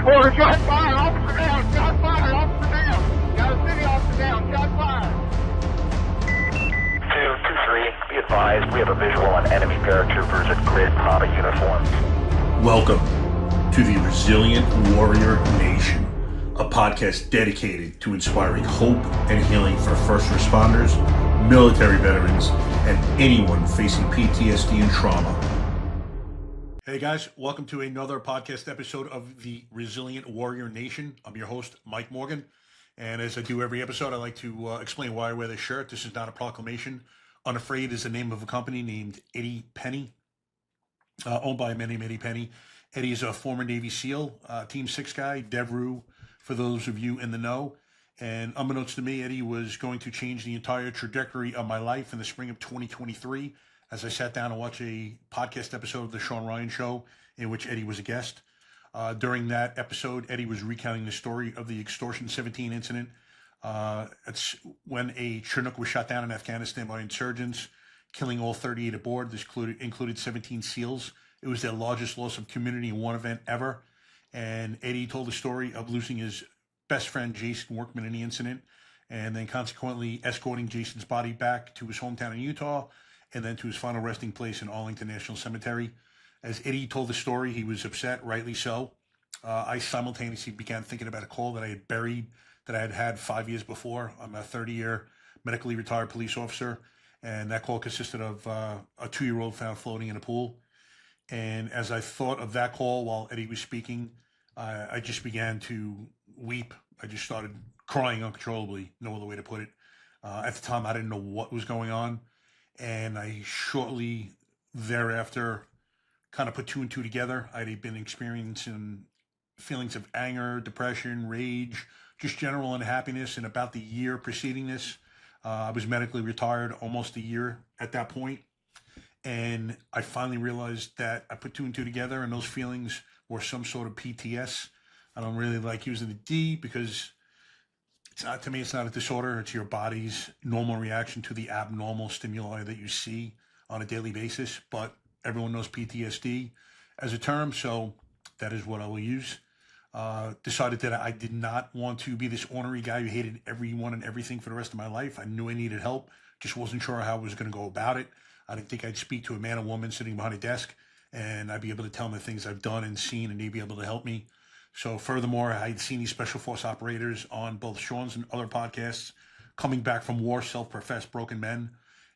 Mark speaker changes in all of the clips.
Speaker 1: 4, shot fire, officer down, shot fire, officer down. Got a city officer down, shot fire.
Speaker 2: 223, be advised, we have a visual on enemy paratroopers at grid Papa uniforms.
Speaker 3: Welcome to the Resilient Warrior Nation, a podcast dedicated to inspiring hope and healing for first responders, military veterans, and anyone facing PTSD and trauma. Hey guys, welcome to another podcast episode of the Resilient Warrior Nation. I'm your host, Mike Morgan, and as I do every episode, I like to explain why I wear this shirt. This is not a proclamation. Unafraid is the name of a company named Eddie Penny, owned by a man named Eddie Penny. Eddie is a former Navy SEAL, Team 6 guy, DevRu, for those of you in the know. And unbeknownst to me, Eddie was going to change the entire trajectory of my life in the spring of 2023 as I sat down and watched a podcast episode of The Sean Ryan Show in which Eddie was a guest. During that episode, Eddie was recounting the story of the Extortion 17 incident. It's when a Chinook was shot down in Afghanistan by insurgents, killing all 38 aboard. This included 17 SEALs. It was their largest loss of community in one event ever. And Eddie told the story of losing his best friend, Jason Workman, in the incident, and then consequently escorting Jason's body back to his hometown in Utah, and then to his final resting place in Arlington National Cemetery. As Eddie told the story, he was upset, rightly so. I simultaneously began thinking about a call that I had buried, that I had had 5 years before. I'm a 30-year medically retired police officer, and that call consisted of a 2-year-old found floating in a pool. And as I thought of that call while Eddie was speaking, I just began to weep. I just started crying uncontrollably, no other way to put it. At the time, I didn't know what was going on. And I shortly thereafter kind of put two and two together. I'd been experiencing feelings of anger, depression, rage, just general unhappiness. And about the year preceding this, I was medically retired almost a year at that point. And I finally realized that I put two and two together, and those feelings were some sort of PTS. I don't really like using the D because it's not, to me, it's not a disorder. It's your body's normal reaction to the abnormal stimuli that you see on a daily basis. But everyone knows PTSD as a term, so that is what I will use. Decided that I did not want to be this ornery guy who hated everyone and everything for the rest of my life. I knew I needed help, just wasn't sure how I was going to go about it. I didn't think I'd speak to a man or woman sitting behind a desk and I'd be able to tell them the things I've done and seen, and they'd be able to help me. So furthermore, I'd seen these special force operators on both Sean's and other podcasts coming back from war, self-professed broken men,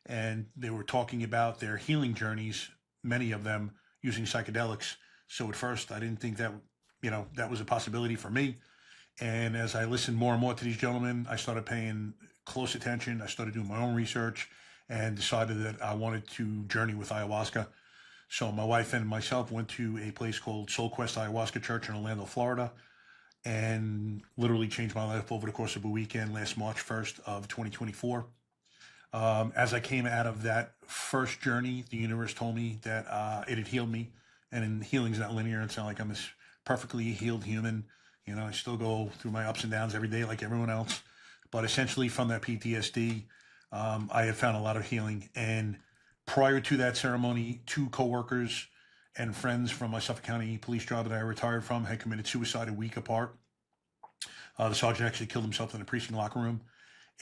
Speaker 3: and they were talking about their healing journeys, many of them using psychedelics. So at first, I didn't think that, that was a possibility for me. And as I listened more and more to these gentlemen, I started paying close attention. I started doing my own research and decided that I wanted to journey with ayahuasca. So my wife and myself went to a place called Soul Quest Ayahuasca Church in Orlando, Florida, and literally changed my life over the course of a weekend last March 1st of 2024. As I came out of that first journey, the universe told me that it had healed me. And healing's not linear. It's not like I'm this perfectly healed human. I still go through my ups and downs every day like everyone else. But essentially from that PTSD, I had found a lot of healing. And prior to that ceremony, 2 coworkers and friends from my Suffolk County police job that I retired from had committed suicide a week apart. The sergeant actually killed himself in the precinct locker room.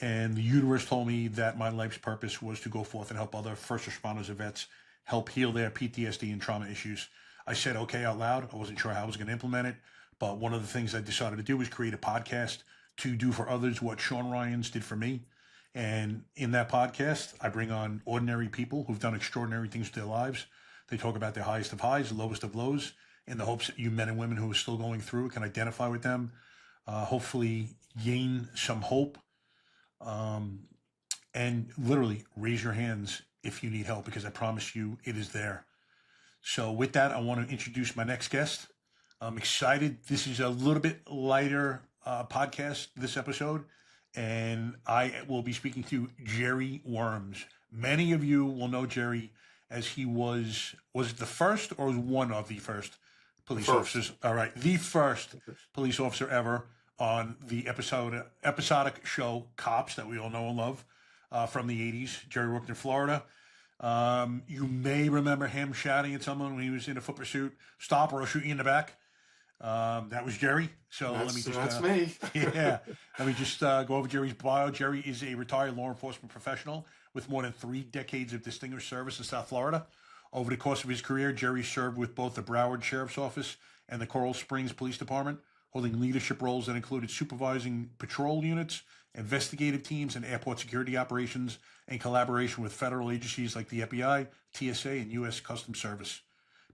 Speaker 3: And the universe told me that my life's purpose was to go forth and help other first responders and vets help heal their PTSD and trauma issues. I said okay out loud. I wasn't sure how I was going to implement it. But one of the things I decided to do was create a podcast to do for others what Sean Ryan's did for me. And in that podcast, I bring on ordinary people who've done extraordinary things with their lives. They talk about their highest of highs, lowest of lows, in the hopes that you men and women who are still going through it can identify with them, hopefully gain some hope, and literally raise your hands if you need help, because I promise you it is there. So with that, I want to introduce my next guest. I'm excited. This is a little bit lighter podcast this episode. And I will be speaking to Jerry Wurms. Many of you will know Jerry as he was it the first or one of the first police officers? All right, the first police officer ever on the episodic show Cops that we all know and love from the 80s. Jerry worked in Florida. You may remember him shouting at someone when he was in a foot pursuit, "Stop or I'll shoot you in the back." That was Jerry. So let me just
Speaker 4: that's me.
Speaker 3: yeah, let me just go over Jerry's bio. Jerry is a retired law enforcement professional with more than 3 decades of distinguished service in South Florida. Over the course of his career, Jerry served with both the Broward Sheriff's Office and the Coral Springs Police Department, holding leadership roles that included supervising patrol units, investigative teams, and airport security operations, in collaboration with federal agencies like the FBI, TSA, and U.S. Customs Service.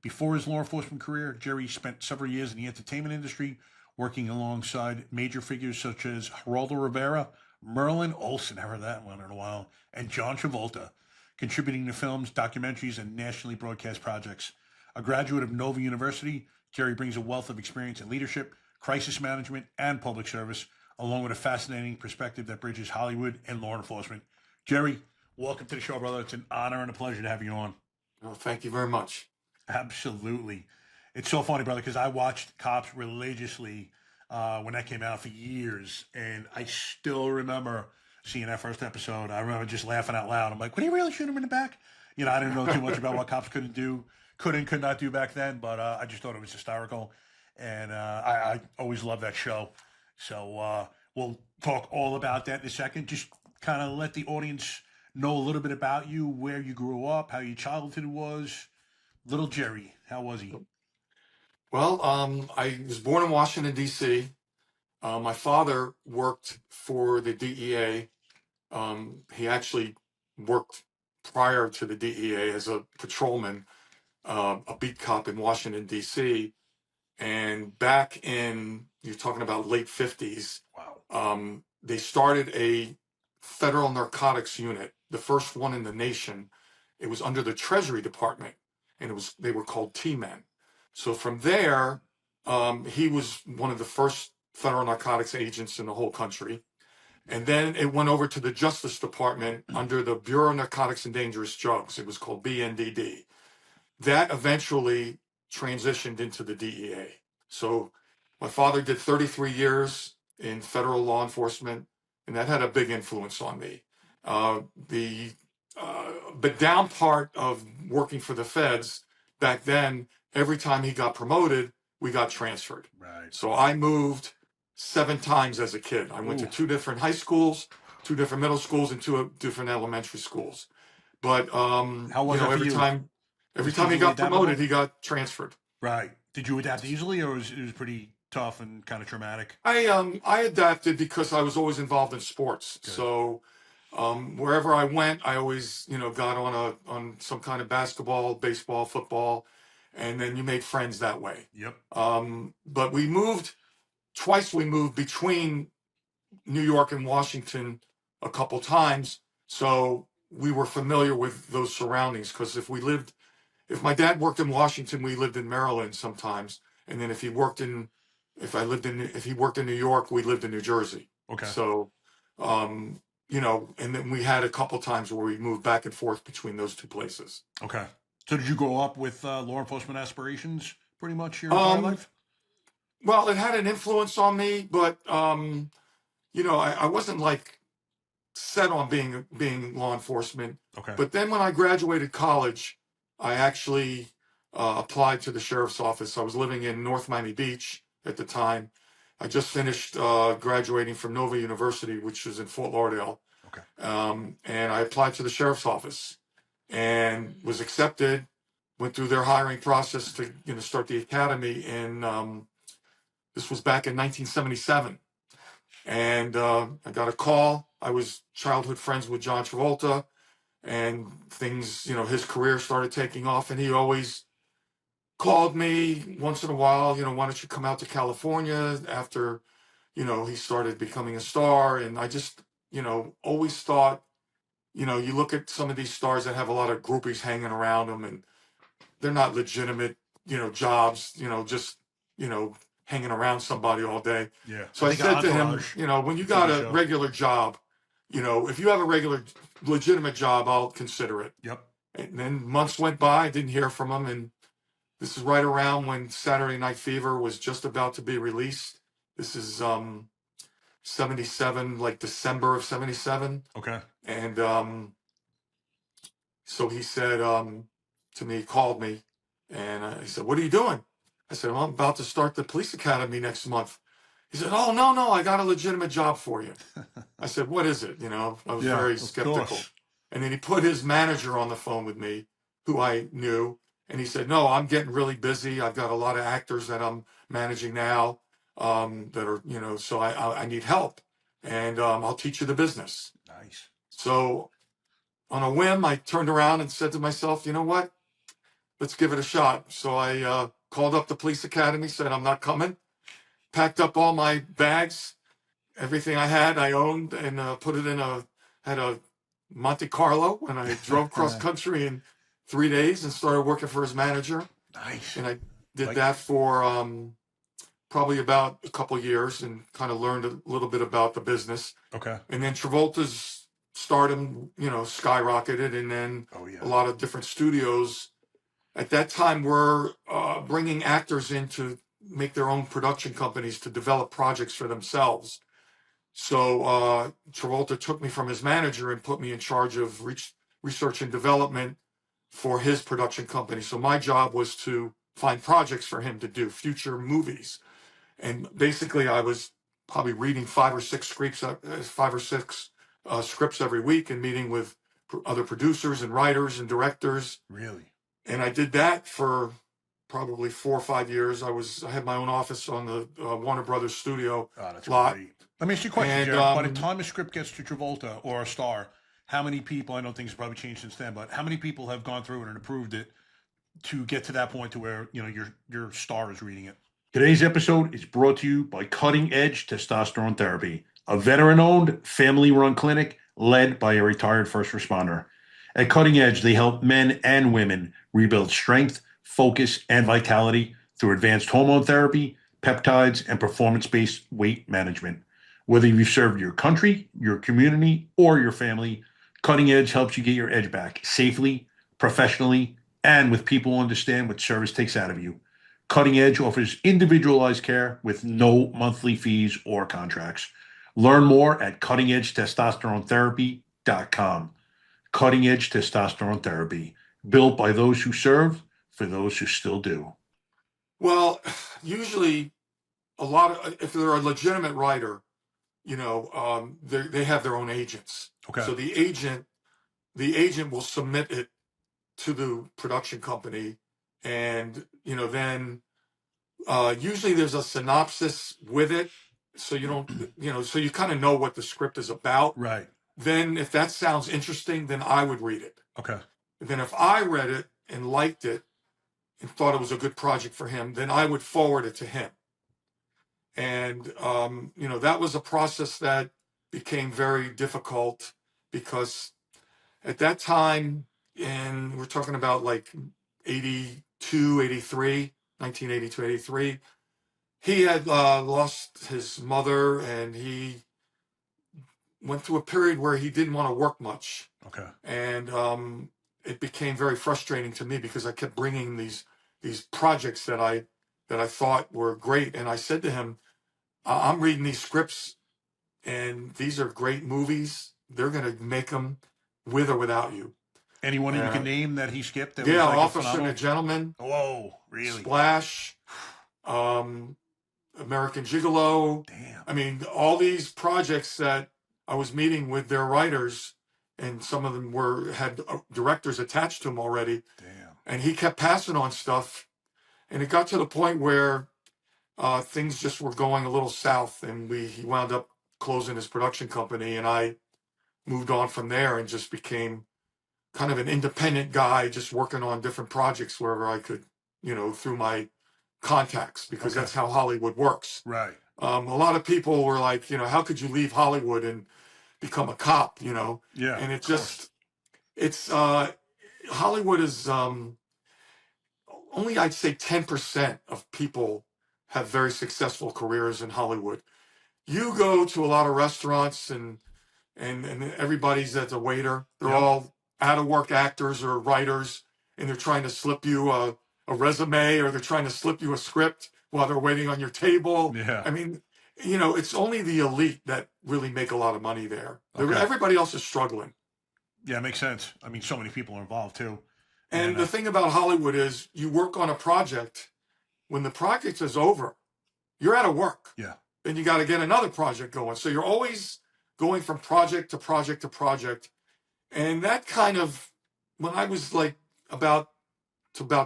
Speaker 3: Before his law enforcement career, Jerry spent several years in the entertainment industry, working alongside major figures such as Geraldo Rivera, Merlin Olsen, I haven't heard that one in a while, and John Travolta, contributing to films, documentaries, and nationally broadcast projects. A graduate of Nova University, Jerry brings a wealth of experience in leadership, crisis management, and public service, along with a fascinating perspective that bridges Hollywood and law enforcement. Jerry, welcome to the show, brother. It's an honor and a pleasure to have you on.
Speaker 4: Oh, thank you very much.
Speaker 3: Absolutely. It's so funny, brother, because I watched Cops religiously when that came out for years, and I still remember seeing that first episode. I remember just laughing out loud. I'm like, would he really shoot him in the back? You know, I didn't know too much about what cops could not do back then, but I just thought it was hysterical, and I always loved that show. So we'll talk all about that in a second. Just kind of let the audience know a little bit about you, where you grew up, how your childhood was. Little Jerry, how was he?
Speaker 4: Well, I was born in Washington, D.C. My father worked for the DEA. He actually worked prior to the DEA as a patrolman, a beat cop in Washington, D.C. And back in, you're talking about late 50s,
Speaker 3: Wow.
Speaker 4: they started a federal narcotics unit, the first one in the nation. It was under the Treasury Department, and they were called T-Men. So from there, he was one of the first federal narcotics agents in the whole country. And then it went over to the Justice Department under the Bureau of Narcotics and Dangerous Drugs. It was called BNDD. That eventually transitioned into the DEA. So my father did 33 years in federal law enforcement, and that had a big influence on me. The down part of working for the feds back then, every time he got promoted, we got transferred.
Speaker 3: Right.
Speaker 4: So I moved 7 times as a kid. I went to 2 different high schools, 2 different middle schools, and 2 different elementary schools. But
Speaker 3: how was that for you?
Speaker 4: Every time he got promoted, he got transferred.
Speaker 3: Right. Did you adapt easily, or it was pretty tough and kind of traumatic?
Speaker 4: I adapted because I was always involved in sports.
Speaker 3: Good.
Speaker 4: So wherever I went, I always got on some kind of basketball, baseball, football, and then you made friends that way.
Speaker 3: Yep.
Speaker 4: But we moved twice. We moved between New York and Washington a couple times, so we were familiar with those surroundings. Because if my dad worked in Washington, we lived in Maryland sometimes, and then if he worked in New York, we lived in New Jersey.
Speaker 3: Okay.
Speaker 4: So, and then we had a couple times where we moved back and forth between those 2 places.
Speaker 3: Okay. So did you grow up with law enforcement aspirations pretty much your entire life?
Speaker 4: Well, it had an influence on me, but I wasn't like set on being law enforcement.
Speaker 3: Okay.
Speaker 4: But then when I graduated college, I actually applied to the sheriff's office. I was living in North Miami Beach at the time. I just finished graduating from Nova University, which is in Fort Lauderdale.
Speaker 3: Okay.
Speaker 4: And I applied to the sheriff's office and was accepted. Went through their hiring process to start the academy. And this was back in 1977. And I got a call. I was childhood friends with John Travolta. And things, his career started taking off, and he always called me once in a while, why don't you come out to California after, he started becoming a star. And I just, always thought, you look at some of these stars that have a lot of groupies hanging around them, and they're not legitimate, jobs, just, hanging around somebody all day.
Speaker 3: Yeah.
Speaker 4: So I said to him, when you got a regular job, if you have a legitimate job, I'll consider it.
Speaker 3: Yep.
Speaker 4: And then months went by, I didn't hear from him. And this is right around when Saturday Night Fever was just about to be released. This is 77, like December of 77.
Speaker 3: Okay.
Speaker 4: And so he said to me, he called me, and he said, what are you doing? I said, well, I'm about to start the police academy next month. He said, oh, no, I got a legitimate job for you. I said, what is it? You know, I was
Speaker 3: Yeah,
Speaker 4: very
Speaker 3: of
Speaker 4: skeptical.
Speaker 3: course.
Speaker 4: And then he put his manager on the phone with me, who I knew. And he said, no, I'm getting really busy. I've got a lot of actors that I'm managing now that are, you know, so I need help. And I'll teach you the business.
Speaker 3: Nice.
Speaker 4: So on a whim, I turned around and said to myself, you know what? Let's give it a shot. So I called up the police academy, said, I'm not coming. Packed up all my bags, everything I had, I owned, and put it in had a Monte Carlo, and I drove cross country in 3 days and started working for his manager.
Speaker 3: Nice.
Speaker 4: And I did that for probably about a couple of years and kind of learned a little bit about the business.
Speaker 3: Okay.
Speaker 4: And then Travolta's stardom, you know, skyrocketed, and then a lot of different studios at that time were bringing actors in to make their own production companies to develop projects for themselves. So Travolta took me from his manager and put me in charge of research and development for his production company. So my job was to find projects for him to do future movies. And basically I was probably reading five or six scripts every week and meeting with other producers and writers and directors.
Speaker 3: Really?
Speaker 4: And I did that for probably 4 or 5 years. I had my own office on the Warner Brothers studio lot.
Speaker 3: Great. Let me ask you a question,
Speaker 4: And,
Speaker 3: Jerry. By the time a script gets to Travolta or a star, how many people, I know things have probably changed since then, but how many people have gone through it and approved it to get to that point to where, you know, your star is reading it? Today's episode is brought to you by Cutting Edge Testosterone Therapy, a veteran-owned, family-run clinic led by a retired first responder. At Cutting Edge, they help men and women rebuild strength, focus, and vitality through advanced hormone therapy, peptides, and performance-based weight management. Whether you've served your country, your community, or your family, Cutting Edge helps you get your edge back safely, professionally, and with people who understand what service takes out of you. Cutting Edge offers individualized care with no monthly fees or contracts. Learn more at cuttingedgetestosteronetherapy.com. Cutting Edge Testosterone Therapy, built by those who serve for those who still do. Well, usually if they're a legitimate writer, you know, they have their own agents. Okay. So the agent will submit it to the production company, and you know, then usually there's a synopsis with it, so you don't, you know, so you kind of know what the script is about. Right. Then if that sounds interesting, then I would read it. Okay. And then if I read it and liked it and thought it was a good project for him, then I would forward it to him. And, you know, that was a process that became very difficult because at that time, and we're talking about like 1982, 83, he had lost his mother and he went through a period where he didn't want to work much. Okay. And it became very frustrating to me because I kept bringing these projects that I thought were great. And I said to him, I'm reading these scripts and these are great movies. They're going to make them with or without you. Anyone you can name that he skipped? That yeah, was like Officer and a Gentleman. Whoa, really? Splash, American Gigolo. Damn. I mean, all these projects that I was meeting with their writers, and some of them had directors attached to them already. Damn. And he kept passing on stuff, and it got to the point where things just were going a little south, and he wound up closing his production company, and I moved on from there and just became kind of an independent guy, just working on different projects wherever I could, you know, through my contacts, because that's how Hollywood works. Right. A lot of people were like, you know, how could you leave Hollywood and become a cop, you know? Yeah. And it just, it's, Hollywood is only, I'd say 10% of people have very successful careers in Hollywood. You go to a lot of restaurants and everybody's as a waiter. They're all out of work actors or writers, and they're trying to slip you a resume, or they're trying to slip you a script while they're waiting on your table. Yeah. I mean, you know, it's only the elite that really make a lot of money there. Okay. Everybody else is struggling. Yeah, it makes sense. I mean, so many people are involved too. And the thing about Hollywood is you work on a project
Speaker 4: when the project is over, you're out of work.
Speaker 3: Yeah.
Speaker 4: Then you got to get another project going. So you're always going from project to project to project. And that kind of, when I was like about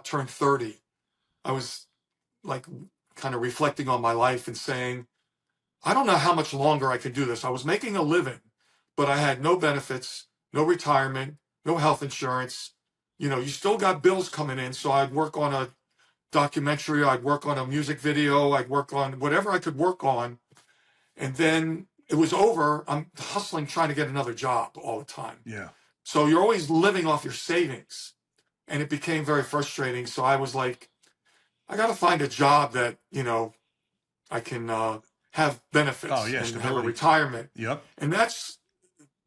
Speaker 4: turn 30, I was like kind of reflecting on my life and saying, I don't know how much longer I could do this. I was making a living, but I had no benefits, no retirement, no health insurance. You know, you still got bills coming in. So I'd work on a documentary, I'd work on a music video, I'd work on whatever I could work on. And then it was over. I'm hustling, trying to get another job all the time.
Speaker 3: Yeah.
Speaker 4: So you're always living off your savings. And it became very frustrating. So I was like, I got to find a job that, you know, I can have benefits and have a
Speaker 3: stability.
Speaker 4: retirement.
Speaker 3: Yep.
Speaker 4: And that's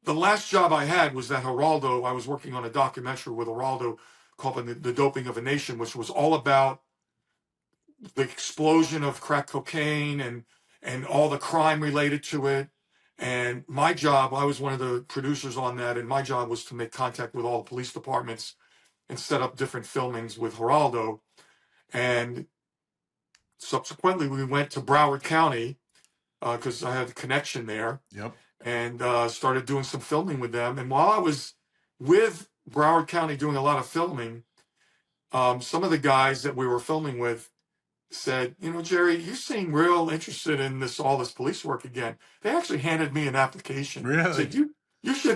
Speaker 4: the last job I had was that Geraldo. I was working on a documentary with Geraldo called The Doping of a Nation, which was all about the explosion of crack cocaine and all the crime related to it. And my job, I was one of the producers on that, and my job was to make contact with all the police departments and set up different filmings with Geraldo. And subsequently, we went to Broward County because I had a connection there.
Speaker 3: Yep.
Speaker 4: And started doing some filming with them. And while I was with Broward County doing a lot of filming, some of the guys that we were filming with said, you know, Jerry, you seem real interested in all this police work again. They actually handed me an application.
Speaker 3: Really?
Speaker 4: Said,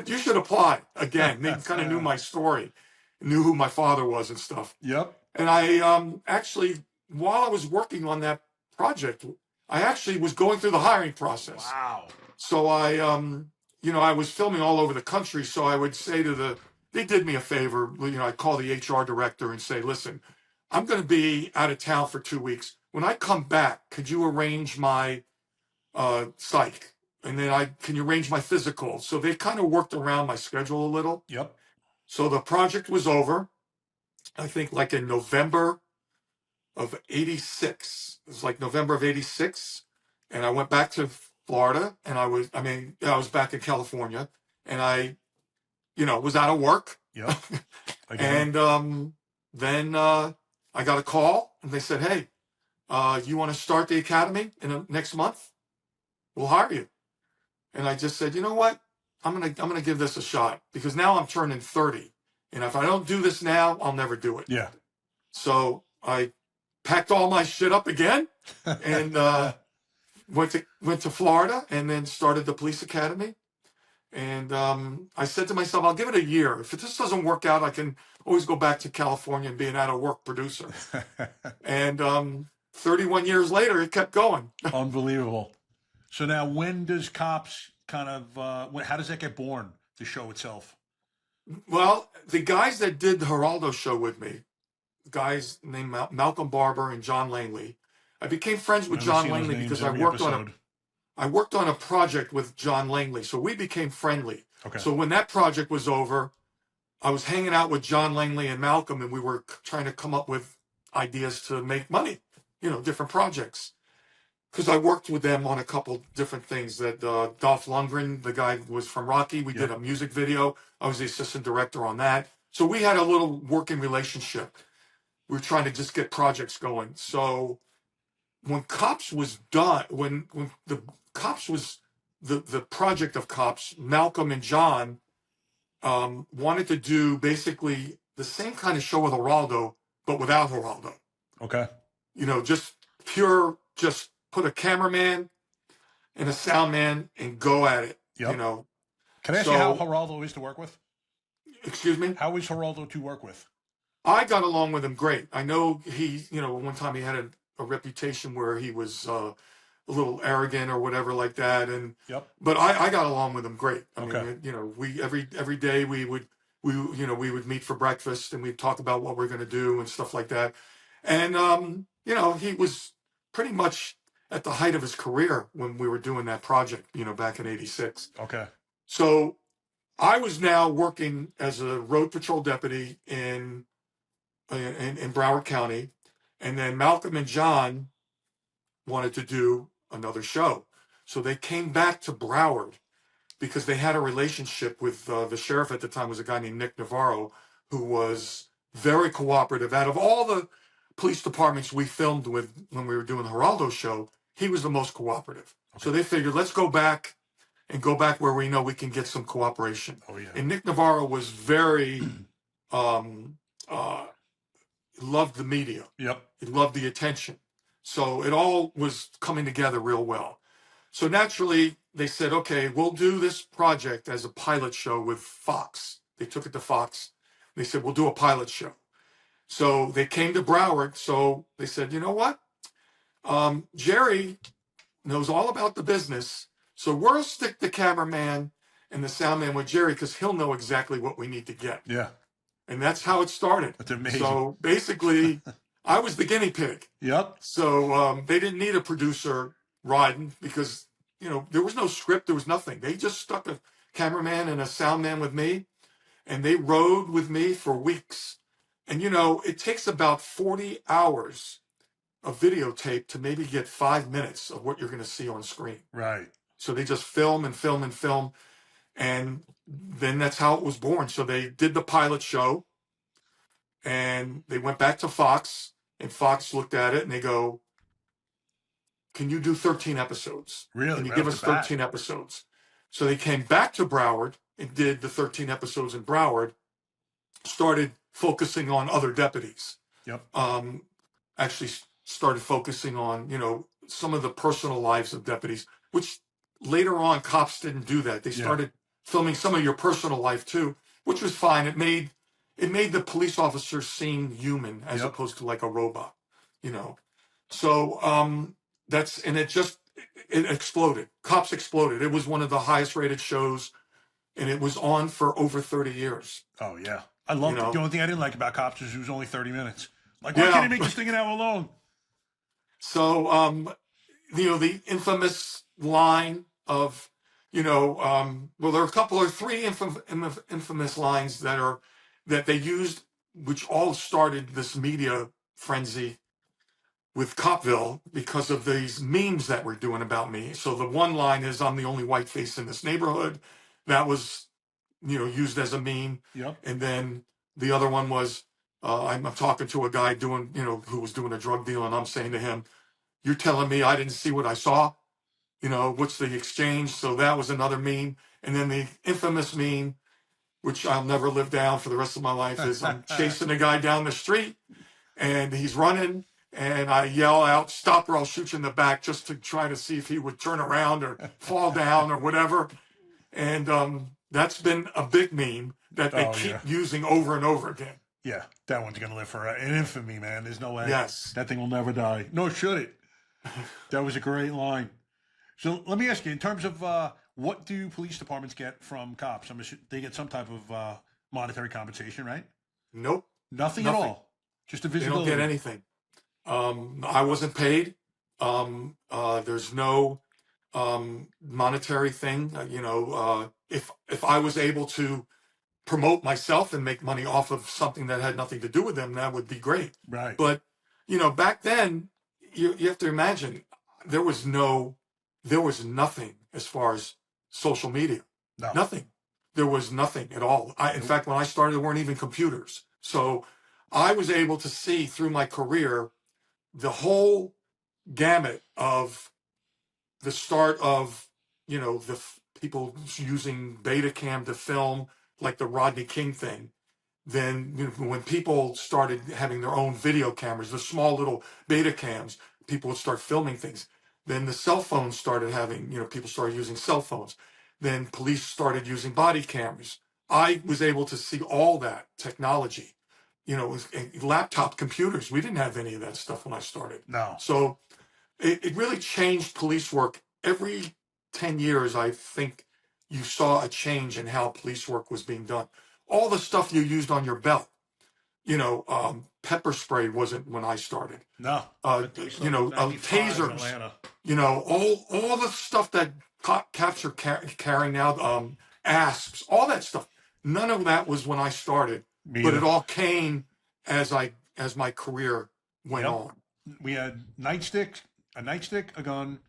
Speaker 4: you should apply again. They kind of knew my story, knew who my father was and stuff.
Speaker 3: Yep.
Speaker 4: And I actually, while I was working on that project, I actually was going through the hiring process.
Speaker 3: Wow.
Speaker 4: So I, you know, I was filming all over the country. So I would say they did me a favor. You know, I'd call the HR director and say, listen, I'm going to be out of town for 2 weeks. When I come back, could you arrange my psych? And then can you arrange my physical? So they kind of worked around my schedule a little.
Speaker 3: Yep.
Speaker 4: So the project was over, I think like in November of 86. It was like November of 86. And I went back to Florida and I was back in California and I, you know, was out of work.
Speaker 3: Yep.
Speaker 4: And then I got a call and they said, hey, you want to start the academy in the next month? We'll hire you. And I just said, you know what? I'm gonna give this a shot because now I'm turning 30. And if I don't do this now, I'll never do it.
Speaker 3: Yeah.
Speaker 4: So I packed all my shit up again and went to Florida and then started the police academy. And I said to myself, I'll give it a year. If this doesn't work out, I can always go back to California and be an out-of-work producer. And 31 years later, it kept going.
Speaker 3: Unbelievable. So now when does Cops kind of, how does that get born, the show itself?
Speaker 4: Well, the guys that did the Geraldo show with me, guys named Malcolm Barber and John Langley, I became friends with John Langley because I worked on a project with John Langley. So we became friendly.
Speaker 3: Okay.
Speaker 4: So when that project was over, I was hanging out with John Langley and Malcolm, and we were trying to come up with ideas to make money, you know, different projects. Because I worked with them on a couple different things. That Dolph Lundgren, the guy was from Rocky, we did a music video. I was the assistant director on that. So we had a little working relationship. We were trying to just get projects going. So when Cops was done, when the Cops was the project of Cops, Malcolm and John wanted to do basically the same kind of show with Geraldo, but without Geraldo.
Speaker 3: Okay.
Speaker 4: You know, just put a cameraman and a sound man and go at it.
Speaker 3: Yep.
Speaker 4: You know.
Speaker 3: Can I ask you how Geraldo is to work with?
Speaker 4: Excuse me?
Speaker 3: How is Geraldo to work with?
Speaker 4: I got along with him great. I know one time he had a reputation where he was a little arrogant or whatever like that. And but I got along with him great. I mean, you know, we every day we would meet for breakfast and we'd talk about what we're going to do and stuff like that. And you know, he was pretty much at the height of his career when we were doing that project, you know, back in 86.
Speaker 3: Okay.
Speaker 4: So I was now working as a road patrol deputy in Broward County. And then Malcolm and John wanted to do another show. So they came back to Broward because they had a relationship with the sheriff at the time was a guy named Nick Navarro, who was very cooperative. Out of all the police departments we filmed with when we were doing the Geraldo show, he was the most cooperative.
Speaker 3: Okay.
Speaker 4: So they figured, let's go back where we know we can get some cooperation.
Speaker 3: Oh, yeah.
Speaker 4: And Nick Navarro was very, loved the media.
Speaker 3: Yep.
Speaker 4: He loved the attention. So it all was coming together real well. So naturally, they said, okay, we'll do this project as a pilot show with Fox. They took it to Fox. They said, we'll do a pilot show. So they came to Broward. So they said, you know what? Jerry knows all about the business. So we'll stick the cameraman and the sound man with Jerry because he'll know exactly what we need to get.
Speaker 3: Yeah.
Speaker 4: And that's how it started.
Speaker 3: That's amazing.
Speaker 4: So basically, I was the guinea pig.
Speaker 3: Yep.
Speaker 4: So they didn't need a producer riding because, there was no script. There was nothing. They just stuck a cameraman and a sound man with me, and they rode with me for weeks. And, it takes about 40 hours of videotape to maybe get 5 minutes of what you're going to see on screen.
Speaker 3: Right.
Speaker 4: So they just film and film and film. And then that's how it was born. So they did the pilot show and they went back to Fox, and Fox looked at it and they go, can you do 13 episodes?
Speaker 3: Really?
Speaker 4: Can you
Speaker 3: Right
Speaker 4: give
Speaker 3: off
Speaker 4: us
Speaker 3: the bat?
Speaker 4: 13 episodes? So they came back to Broward and did the 13 episodes in Broward, started focusing on other deputies.
Speaker 3: Yep.
Speaker 4: Actually started focusing on, some of the personal lives of deputies, which later on cops didn't do that. They started filming some of your personal life too, which was fine. It made the police officer seem human as opposed to like a robot, So it exploded. Cops exploded. It was one of the highest rated shows, and it was on for over 30 years.
Speaker 3: Oh, yeah. I loved it. The only thing I didn't like about Cops is it was only 30 minutes. Like, why
Speaker 4: Yeah.
Speaker 3: can't he make this thing an hour long?
Speaker 4: So, the infamous line of, well, there are three infamous lines that they used, which all started this media frenzy with Copville because of these memes that we're doing about me. So the one line is, I'm the only white face in this neighborhood. That was, used as a meme.
Speaker 3: Yep.
Speaker 4: And then the other one was, I'm talking to a guy doing, who was doing a drug deal, and I'm saying to him, you're telling me I didn't see what I saw? What's the exchange? So that was another meme. And then the infamous meme, which I'll never live down for the rest of my life, is I'm chasing a guy down the street and he's running, and I yell out, stop or I'll shoot you in the back, just to try to see if he would turn around or fall down or whatever. And that's been a big meme that they keep using over and over again.
Speaker 3: Yeah, that one's going to live for an infamy, man. There's no way.
Speaker 4: Yes.
Speaker 3: That thing will never die. Nor should it. That was a great line. So let me ask you, in terms of what do police departments get from cops? They get some type of monetary compensation, right?
Speaker 4: Nope.
Speaker 3: Nothing at all. Just a visibility.
Speaker 4: They don't get anything. I wasn't paid. There's no monetary thing. If I was able to promote myself and make money off of something that had nothing to do with them, that would be great.
Speaker 3: Right.
Speaker 4: But back then, you have to imagine there was nothing as far as social media.
Speaker 3: No.
Speaker 4: Nothing. There was nothing at all. In fact, when I started, there weren't even computers. So I was able to see through my career the whole gamut of the start of, the people using Betacam to film, like the Rodney King thing. Then when people started having their own video cameras, the small little Betacams, people would start filming things. Then the cell phones started having, people started using cell phones. Then police started using body cameras. I was able to see all that technology, laptop computers. We didn't have any of that stuff when I started.
Speaker 3: No.
Speaker 4: So it really changed police work. Every 10 years, I think you saw a change in how police work was being done. All the stuff you used on your belt, pepper spray wasn't when I started.
Speaker 3: No.
Speaker 4: Tasers, all the stuff that cops are carrying now, asps, all that stuff. None of that was when I started, but it all came as my career went on.
Speaker 3: We had a nightstick, a gun,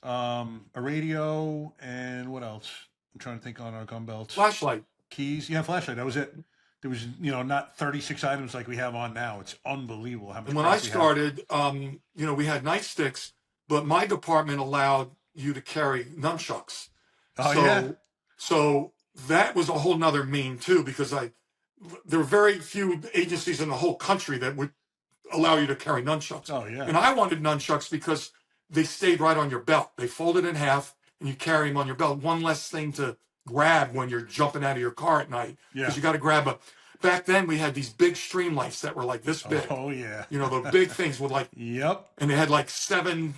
Speaker 3: a radio, and what else? I'm trying to think on our gun belts.
Speaker 4: Flashlight.
Speaker 3: Keys. Yeah, flashlight. That was it. There was, not 36 items like we have on now. It's unbelievable how much
Speaker 4: And when I
Speaker 3: crap we have.
Speaker 4: started, we had nightsticks, but my department allowed you to carry nunchucks.
Speaker 3: Oh, yeah?
Speaker 4: So that was a whole nother mean too, because there were very few agencies in the whole country that would allow you to carry nunchucks.
Speaker 3: Oh, yeah.
Speaker 4: And I wanted nunchucks because they stayed right on your belt. They folded in half and you carry them on your belt. One less thing to grab when you're jumping out of your car at night.
Speaker 3: Yeah.
Speaker 4: Because you got to grab a. Back then we had these big stream lights that were like this big.
Speaker 3: Oh, yeah.
Speaker 4: The big things with like.
Speaker 3: Yep.
Speaker 4: And they had like 7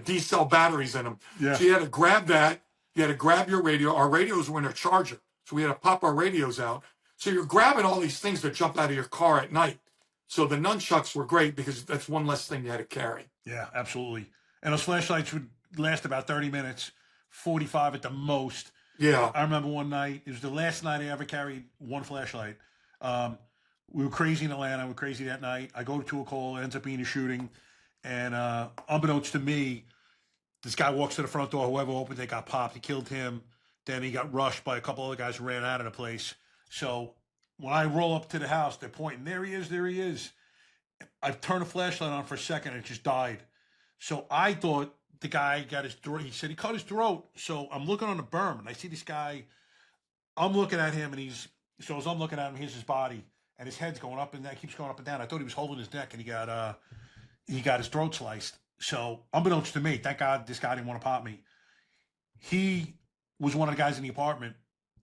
Speaker 4: D-cell batteries in them.
Speaker 3: Yeah.
Speaker 4: So you had to grab that. You had to grab your radio. Our radios were in a charger. So we had to pop our radios out. So you're grabbing all these things to jump out of your car at night. So the nunchucks were great because that's one less thing you had to carry.
Speaker 3: Yeah, absolutely. And those flashlights would last about 30 minutes, 45 at the most.
Speaker 4: Yeah.
Speaker 3: I remember one night, it was the last night I ever carried one flashlight. We were crazy in Atlanta. We were crazy that night. I go to a call. It ends up being a shooting. And unbeknownst to me, this guy walks to the front door. Whoever opened it got popped. He killed him. Then he got rushed by a couple other guys who ran out of the place. So when I roll up to the house, they're pointing, there he is, there he is. I turned the flashlight on for a second and it just died. So I thought the guy got his throat. He said he cut his throat. So I'm looking on the berm and I see this guy. I'm looking at him and so as I'm looking at him, here's his body and his head's going up and down, keeps going up and down. I thought he was holding his neck and he got his throat sliced. So unbeknownst to me, thank God this guy didn't want to pop me. He was one of the guys in the apartment.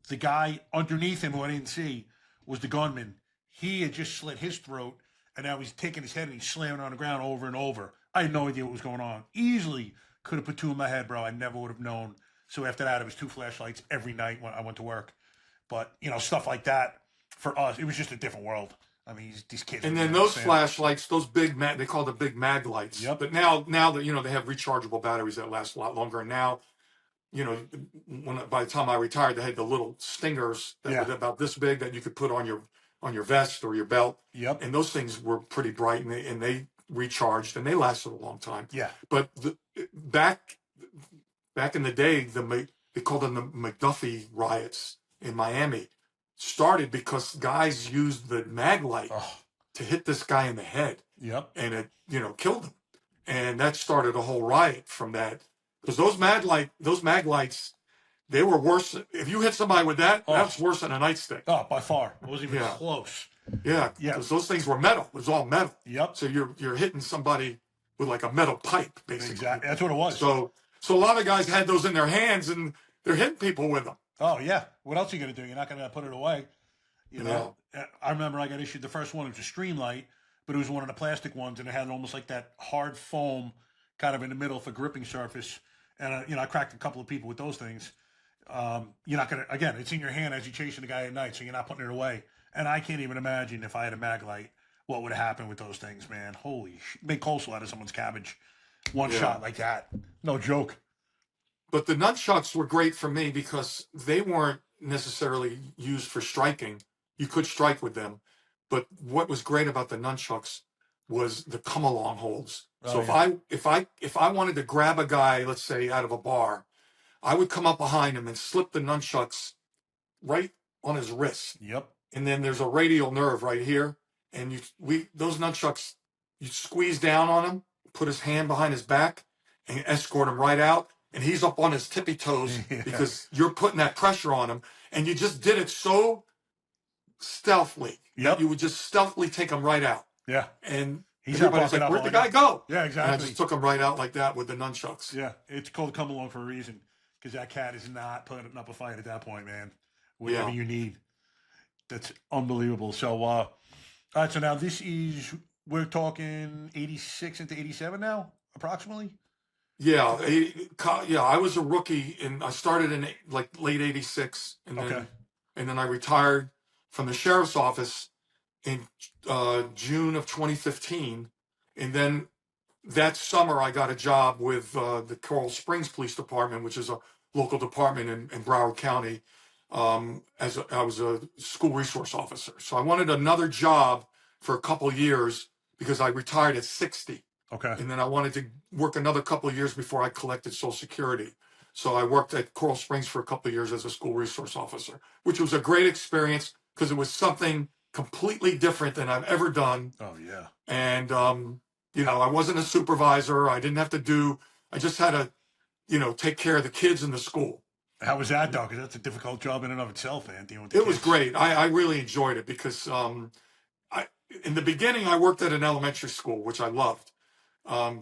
Speaker 3: The guy underneath him who I didn't see was the gunman. He had just slit his throat, and now he's taking his head and he's slamming on the ground over and over. I had no idea what was going on. Easily could have put 2 in my head, bro. I never would have known. So after that, it was 2 flashlights every night when I went to work. But, stuff like that, for us, it was just a different world. I mean, these kids.
Speaker 4: And then those flashlights, those big they call the big mag lights.
Speaker 3: Yep.
Speaker 4: But now that they have rechargeable batteries that last a lot longer. And now, by the time I retired, they had the little stingers that were about this big that you could put on your vest or your belt.
Speaker 3: Yep.
Speaker 4: And those things were pretty bright and they recharged and they lasted a long time.
Speaker 3: Yeah.
Speaker 4: But back in the day, they called them the McDuffie riots in Miami. Started because guys used the mag light to hit this guy in the head.
Speaker 3: Yep.
Speaker 4: And it, killed him. And that started a whole riot from that. Because those mag lights, they were worse. If you hit somebody with that, that's worse than a nightstick.
Speaker 3: Oh, by far. It wasn't even close.
Speaker 4: Yeah. Because those things were metal. It was all metal.
Speaker 3: Yep.
Speaker 4: So you're hitting somebody with like a metal pipe, basically.
Speaker 3: Exactly. That's what it was.
Speaker 4: So a lot of guys had those in their hands and they're hitting people with them.
Speaker 3: Oh, yeah. What else are you going to do? You're not going to put it away. I remember I got issued the first one. It was a stream light, but it was one of the plastic ones, and it had almost like that hard foam kind of in the middle for gripping surface. And, I cracked a couple of people with those things. You're not going to, again, it's in your hand as you're chasing the guy at night, so you're not putting it away. And I can't even imagine if I had a mag light, what would happen with those things, man. Holy shit. Make coleslaw out of someone's cabbage. One shot like that. No joke.
Speaker 4: But the nunchucks were great for me because they weren't necessarily used for striking. You could strike with them. But what was great about the nunchucks was the come along holds. So if I wanted to grab a guy, let's say out of a bar, I would come up behind him and slip the nunchucks right on his wrist.
Speaker 3: Yep.
Speaker 4: And then there's a radial nerve right here. And those nunchucks, you squeeze down on him, put his hand behind his back, and escort him right out. And he's up on his tippy toes because you're putting that pressure on him. And you just did it so stealthily.
Speaker 3: Yep.
Speaker 4: You would just stealthily take him right out.
Speaker 3: Yeah.
Speaker 4: And
Speaker 3: he's
Speaker 4: everybody's like, where'd the guy go?
Speaker 3: Yeah, exactly.
Speaker 4: And I just took him right out like that with the nunchucks.
Speaker 3: Yeah. It's called come along for a reason because that cat is not putting up a fight at that point, man. Whatever you need. That's unbelievable. So, all right. So now we're talking 86 into 87 now, approximately?
Speaker 4: Yeah, I was a rookie, and I started in like late '86, and then I retired from the sheriff's office in June of 2015, and then that summer I got a job with the Coral Springs Police Department, which is a local department in Broward County. I was a school resource officer, so I wanted another job for a couple years because I retired at 60.
Speaker 3: Okay.
Speaker 4: And then I wanted to work another couple of years before I collected Social Security. So I worked at Coral Springs for a couple of years as a school resource officer, which was a great experience because it was something completely different than I've ever done.
Speaker 3: Oh yeah.
Speaker 4: And, I wasn't a supervisor. I didn't have to I just had to, take care of the kids in the school.
Speaker 3: How was that, though? Because that's a difficult job in and of itself, man. Dealing with the
Speaker 4: It
Speaker 3: kids.
Speaker 4: was great. I really enjoyed it because in the beginning, I worked at an elementary school, which I loved.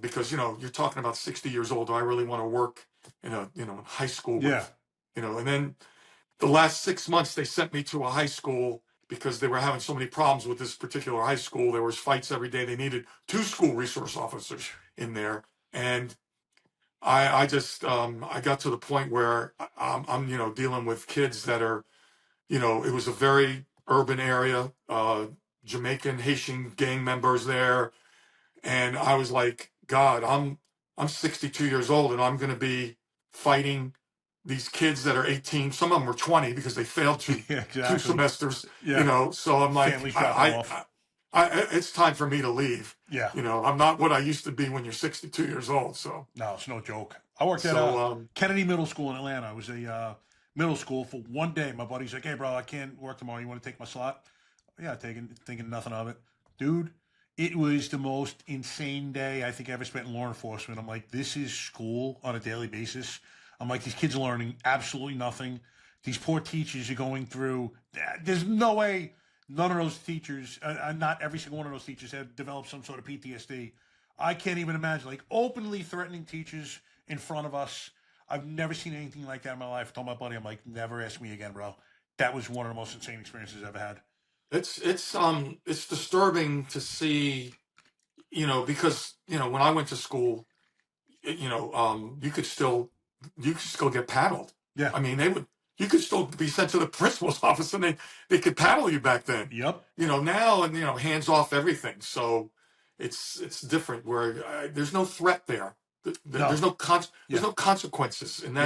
Speaker 4: Because you're talking about 60 years old. Do I really want to work in a in high school?
Speaker 3: Yeah.
Speaker 4: And then the last 6 months they sent me to a high school because they were having so many problems with this particular high school. There was fights every day. They needed 2 school resource officers in there, and I just I got to the point where I'm dealing with kids that are it was a very urban area, Jamaican Haitian gang members there. And I was like, God, I'm 62 years old and I'm going to be fighting these kids that are 18. Some of them are 20 because they failed two semesters.
Speaker 3: Yeah.
Speaker 4: So I'm like,
Speaker 3: Families drop them off.
Speaker 4: it's time for me to leave.
Speaker 3: Yeah.
Speaker 4: I'm not what I used to be when you're 62 years old. So
Speaker 3: no, it's no joke. I worked at Kennedy Middle School in Atlanta. I was a middle school for one day. My buddy's like, hey, bro, I can't work tomorrow. You want to take my slot? Yeah, thinking nothing of it. Dude, it was the most insane day I think I ever spent in law enforcement. I'm like, this is school on a daily basis. I'm like, these kids are learning absolutely nothing. These poor teachers are going through. There's no way none of those teachers, not every single one of those teachers, have developed some sort of PTSD. I can't even imagine, like, openly threatening teachers in front of us. I've never seen anything like that in my life. I told my buddy, I'm like, never ask me again, bro. That was one of the most insane experiences I've ever had.
Speaker 4: It's disturbing to see, because when I went to school, you could still get paddled.
Speaker 3: Yeah.
Speaker 4: I mean, you could still be sent to the principal's office and they could paddle you back then.
Speaker 3: Yep.
Speaker 4: Now, and hands off everything. So it's different where there's no threat there. There's no consequences, and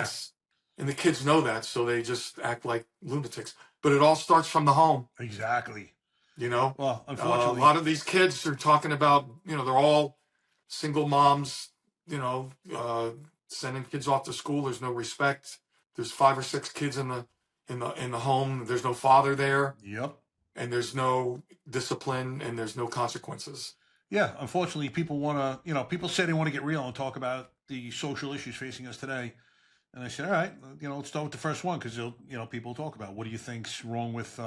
Speaker 4: and the kids know that, so they just act like lunatics. But it all starts from the home.
Speaker 3: Exactly.
Speaker 4: Well,
Speaker 3: unfortunately,
Speaker 4: a lot of these kids are talking about, they're all single moms, sending kids off to school. There's no respect. There's 5 or 6 kids in the home. There's no father there.
Speaker 3: Yep.
Speaker 4: And there's no discipline and there's no consequences.
Speaker 3: Yeah, unfortunately, people want to, people say they want to get real and talk about the social issues facing us today. And I said, all right, let's start with the first one because, people talk about what do you think's wrong with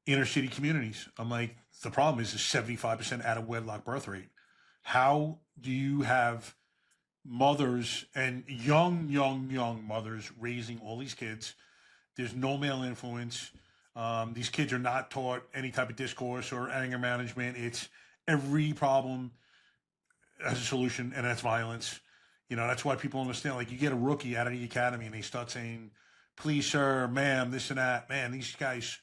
Speaker 3: inner city communities. I'm like, the problem is a 75% out of wedlock birth rate. How do you have mothers and young mothers raising all these kids? There's no male influence. These kids are not taught any type of discourse or anger management. It's every problem has a solution, and that's violence. That's why people understand, like, you get a rookie out of the academy and they start saying, please, sir, ma'am, this and that. Man, these guys,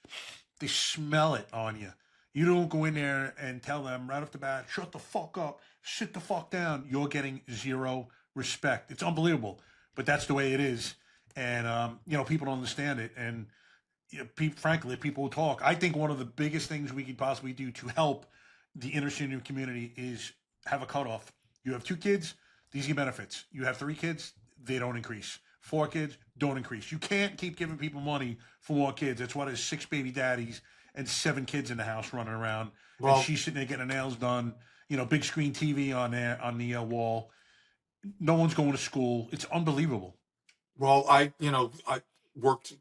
Speaker 3: they smell it on you. You don't go in there and tell them right off the bat, shut the fuck up, sit the fuck down. You're getting zero respect. It's unbelievable, but that's the way it is. And, people don't understand it. And frankly, people talk. I think one of the biggest things we could possibly do to help the inner city community is have a cutoff. You have 2 kids, these are your benefits. You have 3 kids, they don't increase. 4 kids, don't increase. You can't keep giving people money for more kids. That's why there's 6 baby daddies and 7 kids in the house running around. Well, and she's sitting there getting her nails done. Big screen TV on there on the wall. No one's going to school. It's unbelievable.
Speaker 4: Well, I worked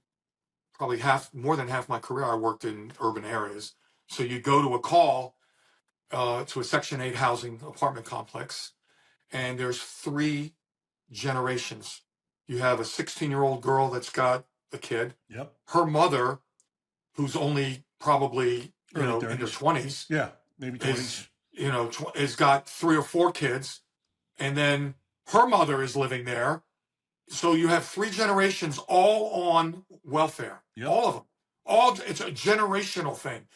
Speaker 4: probably more than half my career. I worked in urban areas. So you go to a call to a Section 8 housing apartment complex, and there's 3 generations. You have a 16-year-old girl that's got a kid.
Speaker 3: Yep.
Speaker 4: Her mother, who's only probably in her 20s.
Speaker 3: Yeah, maybe 20s.
Speaker 4: Has got 3 or 4 kids, and then her mother is living there. So you have 3 generations all on welfare.
Speaker 3: Yep.
Speaker 4: All of them. It's a generational thing.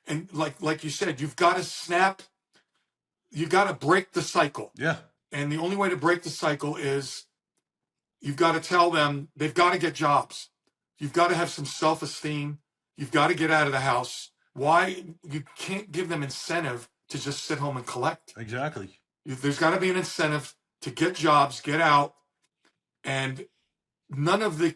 Speaker 4: And like you said, you've got to break the cycle.
Speaker 3: Yeah.
Speaker 4: And the only way to break the cycle is you've got to tell them they've got to get jobs. You've got to have some self-esteem. You've got to get out of the house. Why? You can't give them incentive to just sit home and collect.
Speaker 3: Exactly.
Speaker 4: There's got to be an incentive to get jobs, get out. And none of the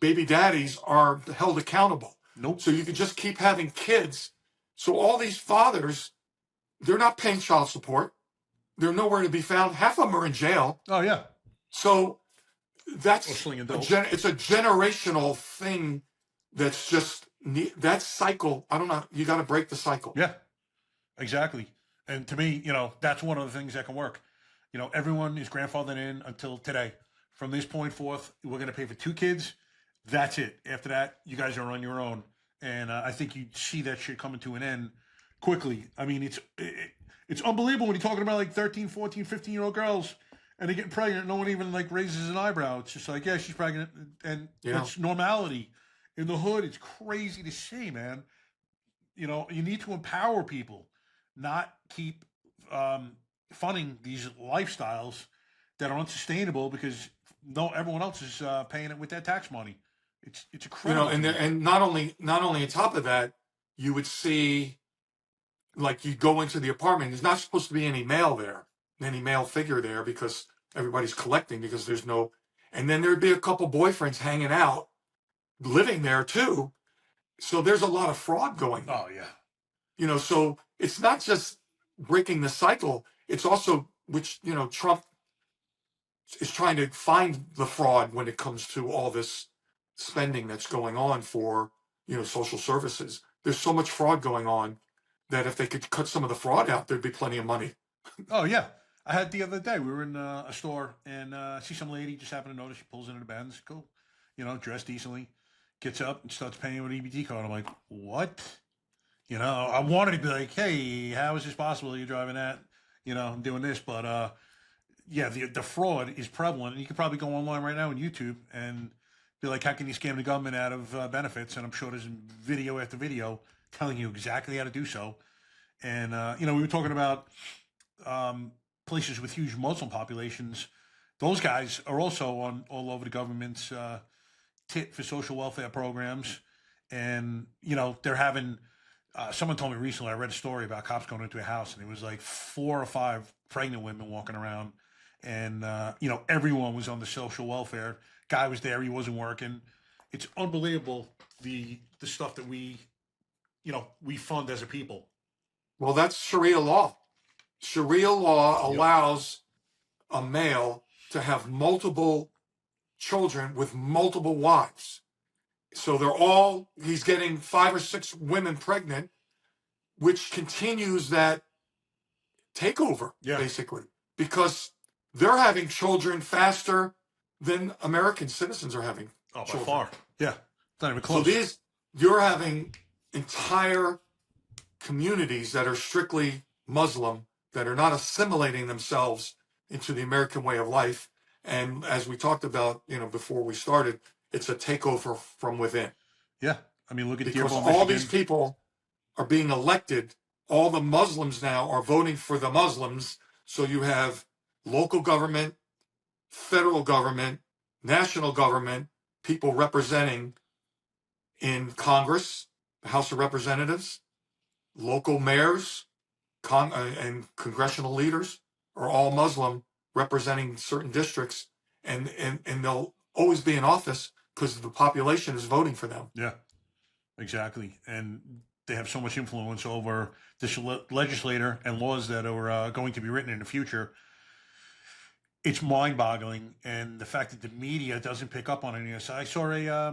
Speaker 4: baby daddies are held accountable.
Speaker 3: Nope.
Speaker 4: So you could just keep having kids. So all these fathers, they're not paying child support. They're nowhere to be found. Half of them are in jail.
Speaker 3: Oh yeah.
Speaker 4: So
Speaker 3: Or
Speaker 4: that's
Speaker 3: slinging dope.
Speaker 4: it's a generational thing. That's just that cycle. I don't know. You got to break the cycle.
Speaker 3: Yeah, exactly. And to me, that's one of the things that can work. Everyone is grandfathered in until today. From this point forth, we're going to pay for 2 kids. That's it. After that, you guys are on your own. And I think you see that shit coming to an end quickly. I mean, it's unbelievable when you're talking about like 13, 14, 15-year-old girls and they're getting pregnant. No one even like raises an eyebrow. It's just like, yeah, she's pregnant. And it's normality. In the hood, it's crazy to see, man. You need to empower people, not keep funding these lifestyles that are unsustainable because everyone else is paying it with their tax money. It's incredible.
Speaker 4: And not only on top of that, you would see, like, you go into the apartment. There's not supposed to be any male figure there because everybody's collecting because there's no. And then there'd be a couple boyfriends hanging out, living there too. So there's a lot of fraud going on.
Speaker 3: Oh yeah.
Speaker 4: So it's not just breaking the cycle. It's also which Trump is trying to find the fraud when it comes to all this spending that's going on for social services. There's so much fraud going on that if they could cut some of the fraud out, there'd be plenty of money.
Speaker 3: Oh yeah. I had the other day. We were in a store and see some lady just happened to notice. She pulls into the Benz, cool, dressed decently, gets up and starts paying with an EBT card. I'm like, what? I wanted to be like, hey, how is this possible? You're driving that, I'm doing this, but yeah, the fraud is prevalent. And you could probably go online right now on YouTube and be like, how can you scam the government out of benefits? And I'm sure there's video after video telling you exactly how to do so. And we were talking about places with huge Muslim populations. Those guys are also on all over the government's tit for social welfare programs. And, they're having, someone told me recently, I read a story about cops going into a house and it was like 4 or 5 pregnant women walking around. And, everyone was on the social welfare. Guy was there. He wasn't working. It's unbelievable the stuff that we fund as a people.
Speaker 4: Well, that's Sharia law. Sharia law allows a male to have multiple children with multiple wives. So he's getting 5 or 6 women pregnant, which continues that takeover, basically, because they're having children faster than American citizens are having children.
Speaker 3: By far. Yeah. Not even close.
Speaker 4: So you're having entire communities that are strictly Muslim that are not assimilating themselves into the American way of life. And as we talked about, before we started, it's a takeover from within.
Speaker 3: Yeah. I mean, look at
Speaker 4: because all these people are being elected. All the Muslims now are voting for the Muslims. So you have local government, federal government, national government, people representing in Congress, the House of Representatives, local mayors, and congressional leaders are all Muslim representing certain districts, and they'll always be in office because the population is voting for them.
Speaker 3: Yeah, exactly. And they have so much influence over this legislator and laws that are going to be written in the future. It's mind-boggling, and the fact that the media doesn't pick up on any of this. I saw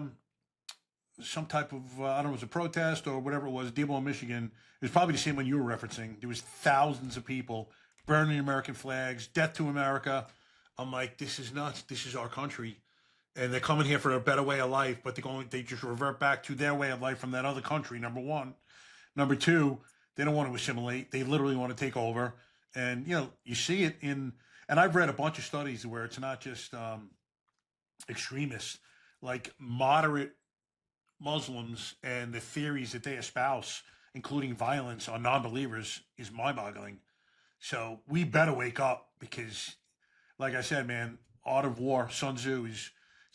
Speaker 3: some type of, I don't know, it was a protest or whatever it was, Dearborn, Michigan. It was probably the same one you were referencing. There was thousands of people burning American flags, death to America. I'm like, this is nuts. This is our country. And they're coming here for a better way of life, but they just revert back to their way of life from that other country, number one. Number two, they don't want to assimilate. They literally want to take over. And, you see it in, and I've read a bunch of studies where it's not just extremists, like moderate Muslims and the theories that they espouse, including violence on non-believers, is mind-boggling. So we better wake up because, like I said, man, art of war, Sun Tzu, it's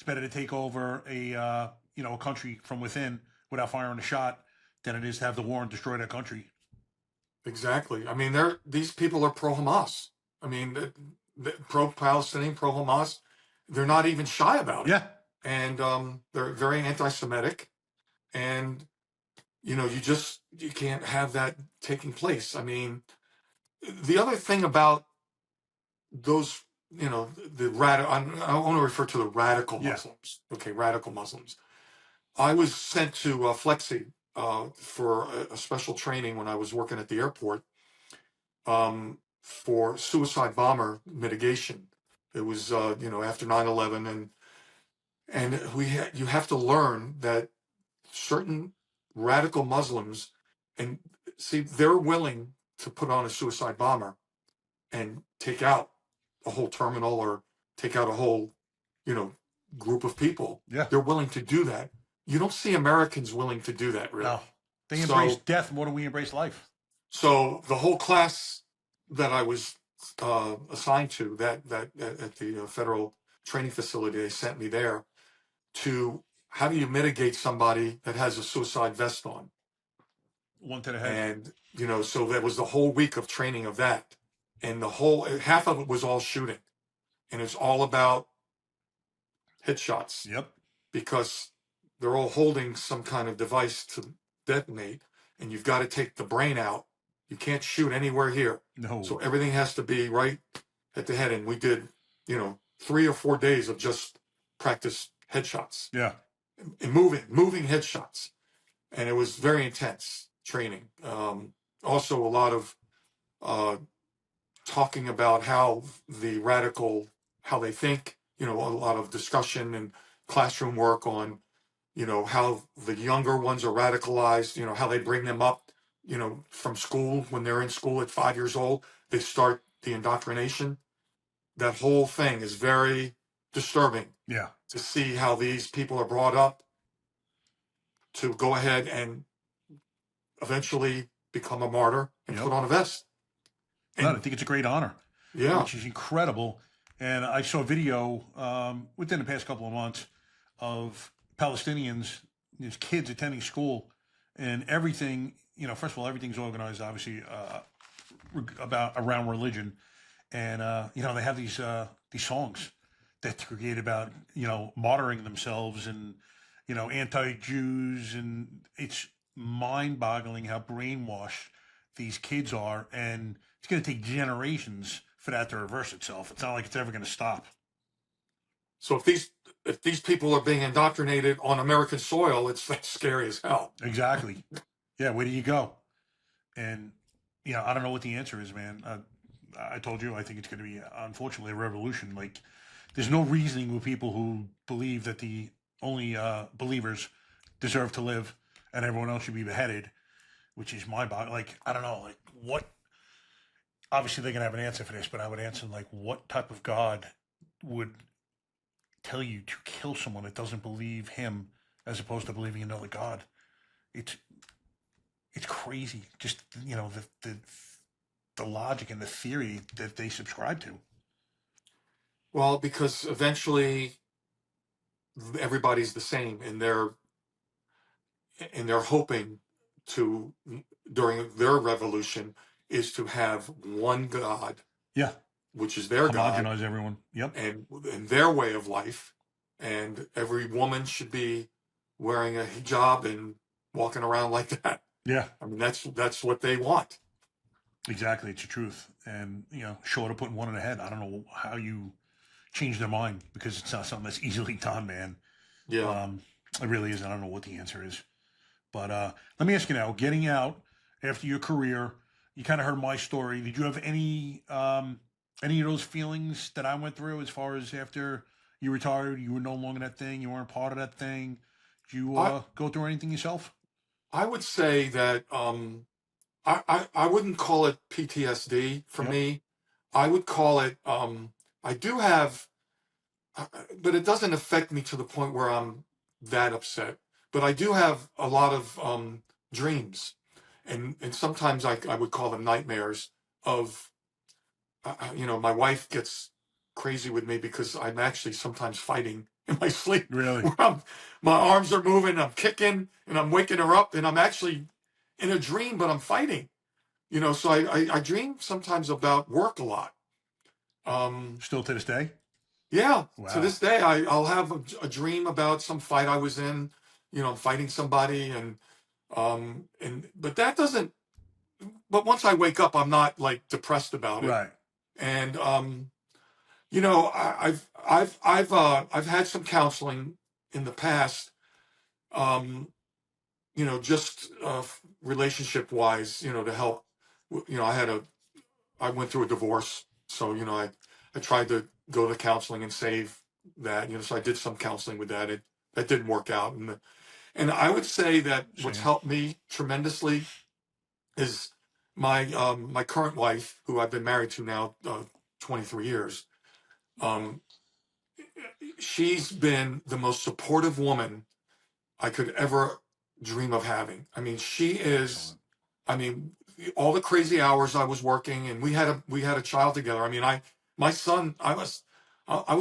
Speaker 3: better to take over a country from within without firing a shot than it is to have the war and destroy that country.
Speaker 4: Exactly. I mean, these people are pro-Hamas. I mean, pro-Palestinian, pro-Hamas. They're not even shy about it.
Speaker 3: Yeah.
Speaker 4: And they're very anti-Semitic. And you can't have that taking place. I mean, the other thing about those, I want to refer to the radical
Speaker 3: Yeah.
Speaker 4: Muslims. Okay, radical Muslims. I was sent to Flexi for a special training when I was working at the airport for suicide bomber mitigation. It was, after 9/11, and you have to learn that certain radical Muslims, and see, they're willing to put on a suicide bomber and take out a whole terminal or take out a whole, you know, group of people.
Speaker 3: Yeah.
Speaker 4: They're willing to do that. You don't see Americans willing to do that, really.
Speaker 3: No. They
Speaker 4: So-
Speaker 3: embrace death more than we embrace life.
Speaker 4: So the whole class that I was assigned to, that at the federal training facility, they sent me there to how do you mitigate somebody that has a suicide vest on?
Speaker 3: One to the head.
Speaker 4: And so that was the whole week of training of that, and the whole half of it was all shooting, and it's all about headshots
Speaker 3: Yep.
Speaker 4: because they're all holding some kind of device to detonate, and you've got to take the brain out. You can't shoot anywhere here.
Speaker 3: No.
Speaker 4: So everything has to be right at the head. And we did, 3 or 4 days of just practice headshots
Speaker 3: Yeah.
Speaker 4: and moving headshots. And it was very intense training. Also a lot of talking about how they think, a lot of discussion and classroom work on, how the younger ones are radicalized, how they bring them up, from school. When they're in school at 5 years old, they start the indoctrination. That whole thing is very disturbing.
Speaker 3: Yeah.
Speaker 4: To see how these people are brought up to go ahead and eventually become a martyr and put on a vest.
Speaker 3: No, I think it's a great honor.
Speaker 4: Yeah.
Speaker 3: Which is incredible. And I saw a video within the past couple of months of Palestinians, these kids attending school, and everything. First of all, everything's organized, obviously, around religion, and they have these songs that create about martyring themselves and anti-Jews, and it's mind-boggling how brainwashed these kids are, and it's going to take generations for that to reverse itself. It's not like it's ever going to stop.
Speaker 4: So if these people are being indoctrinated on American soil, that's scary as hell.
Speaker 3: Exactly. Yeah, where do you go? And I don't know what the answer is, man. I told you, I think it's going to be, unfortunately, a revolution. Like, there's no reasoning with people who believe that the only believers deserve to live and everyone else should be beheaded, which is my body. Like, I don't know, like, what? Obviously, they're going to have an answer for this, but I would answer, like, what type of God would tell you to kill someone that doesn't believe him as opposed to believing another God? It's crazy. Just, the logic and the theory that they subscribe to.
Speaker 4: Well, because eventually everybody's the same, and they're hoping to, during their revolution, is to have one God.
Speaker 3: Yeah.
Speaker 4: Which is their God.
Speaker 3: Homogenize everyone. Yep.
Speaker 4: And their way of life. And every woman should be wearing a hijab and walking around like that.
Speaker 3: Yeah.
Speaker 4: I mean, that's what they want.
Speaker 3: Exactly. It's the truth. And, short of putting one in the head, I don't know how you change their mind, because it's not something that's easily done, man.
Speaker 4: Yeah.
Speaker 3: It really is. I don't know what the answer is. But let me ask you now, getting out after your career, you kind of heard my story. Did you have any of those feelings that I went through as far as after you retired, you were no longer that thing, you weren't part of that thing? Did you go through anything yourself?
Speaker 4: I would say that I wouldn't call it PTSD for me. I would call it, I do have, but it doesn't affect me to the point where I'm that upset. But I do have a lot of dreams. And sometimes I would call them nightmares of, my wife gets crazy with me because I'm actually sometimes fighting in my sleep.
Speaker 3: Really?
Speaker 4: My arms are moving, I'm kicking, and I'm waking her up, and I'm actually in a dream, but I'm fighting. So I dream sometimes about work a lot.
Speaker 3: Still to this day?
Speaker 4: Yeah.
Speaker 3: Wow.
Speaker 4: To this day, I'll have a dream about some fight I was in, I'm fighting somebody, and But that doesn't. But once I wake up, I'm not like depressed about it.
Speaker 3: Right.
Speaker 4: And I've had some counseling in the past. Um, just relationship wise, to help. I went through a divorce, so I tried to go to counseling and save that. So I did some counseling with that. That didn't work out, and I would say that what's
Speaker 3: Shame.
Speaker 4: helped me tremendously is my current wife, who I've been married to now 23 years. Um, she's been the most supportive woman I could ever dream of having. I mean, she is.
Speaker 3: Excellent.
Speaker 4: I mean, all the crazy hours I was working, and we had a child together. I mean, my son, I was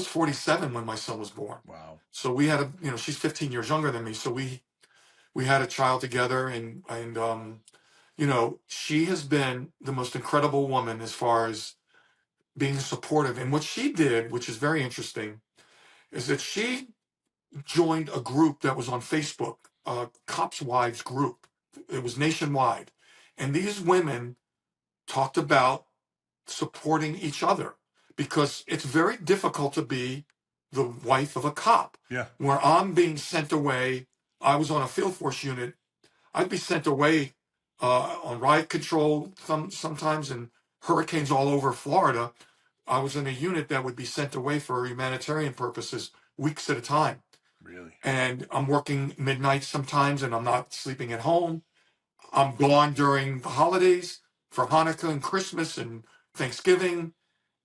Speaker 4: 47 when my son was born.
Speaker 3: Wow.
Speaker 4: So we had she's 15 years younger than me. So we had a child together, and she has been the most incredible woman as far as being supportive. And what she did, which is very interesting, is that she joined a group that was on Facebook, Cops Wives group. It was nationwide. And these women talked about supporting each other, because it's very difficult to be the wife of a cop.
Speaker 3: Yeah.
Speaker 4: Where I'm being sent away, I was on a field force unit. I'd be sent away on riot control sometimes, and hurricanes all over Florida. I was in a unit that would be sent away for humanitarian purposes weeks at a time.
Speaker 3: Really.
Speaker 4: And I'm working midnight sometimes, and I'm not sleeping at home. I'm gone during the holidays for Hanukkah and Christmas and Thanksgiving,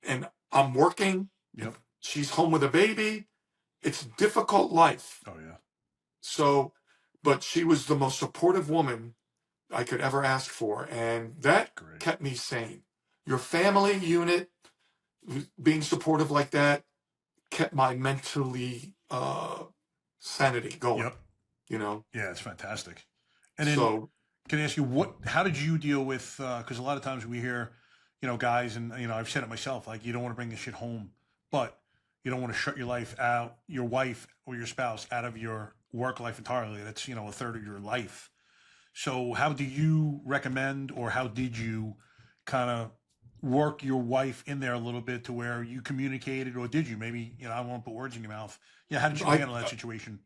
Speaker 4: and I'm working.
Speaker 3: Yep.
Speaker 4: She's home with a baby. It's a difficult life.
Speaker 3: Oh yeah.
Speaker 4: So, but she was the most supportive woman I could ever ask for, and that
Speaker 3: Great.
Speaker 4: kept me sane. Your family unit being supportive like that kept my mentally sanity going.
Speaker 3: Yep. Yeah, it's fantastic. And then,
Speaker 4: So
Speaker 3: can I ask you how did you deal with, because a lot of times we hear, guys, and, I've said it myself, like, you don't want to bring this shit home, but you don't want to shut your wife or your spouse out of your work life entirely. That's, a third of your life. So how do you recommend, or how did you kind of work your wife in there a little bit to where you communicated, or did you maybe, I won't put words in your mouth. Yeah. How did you handle that situation?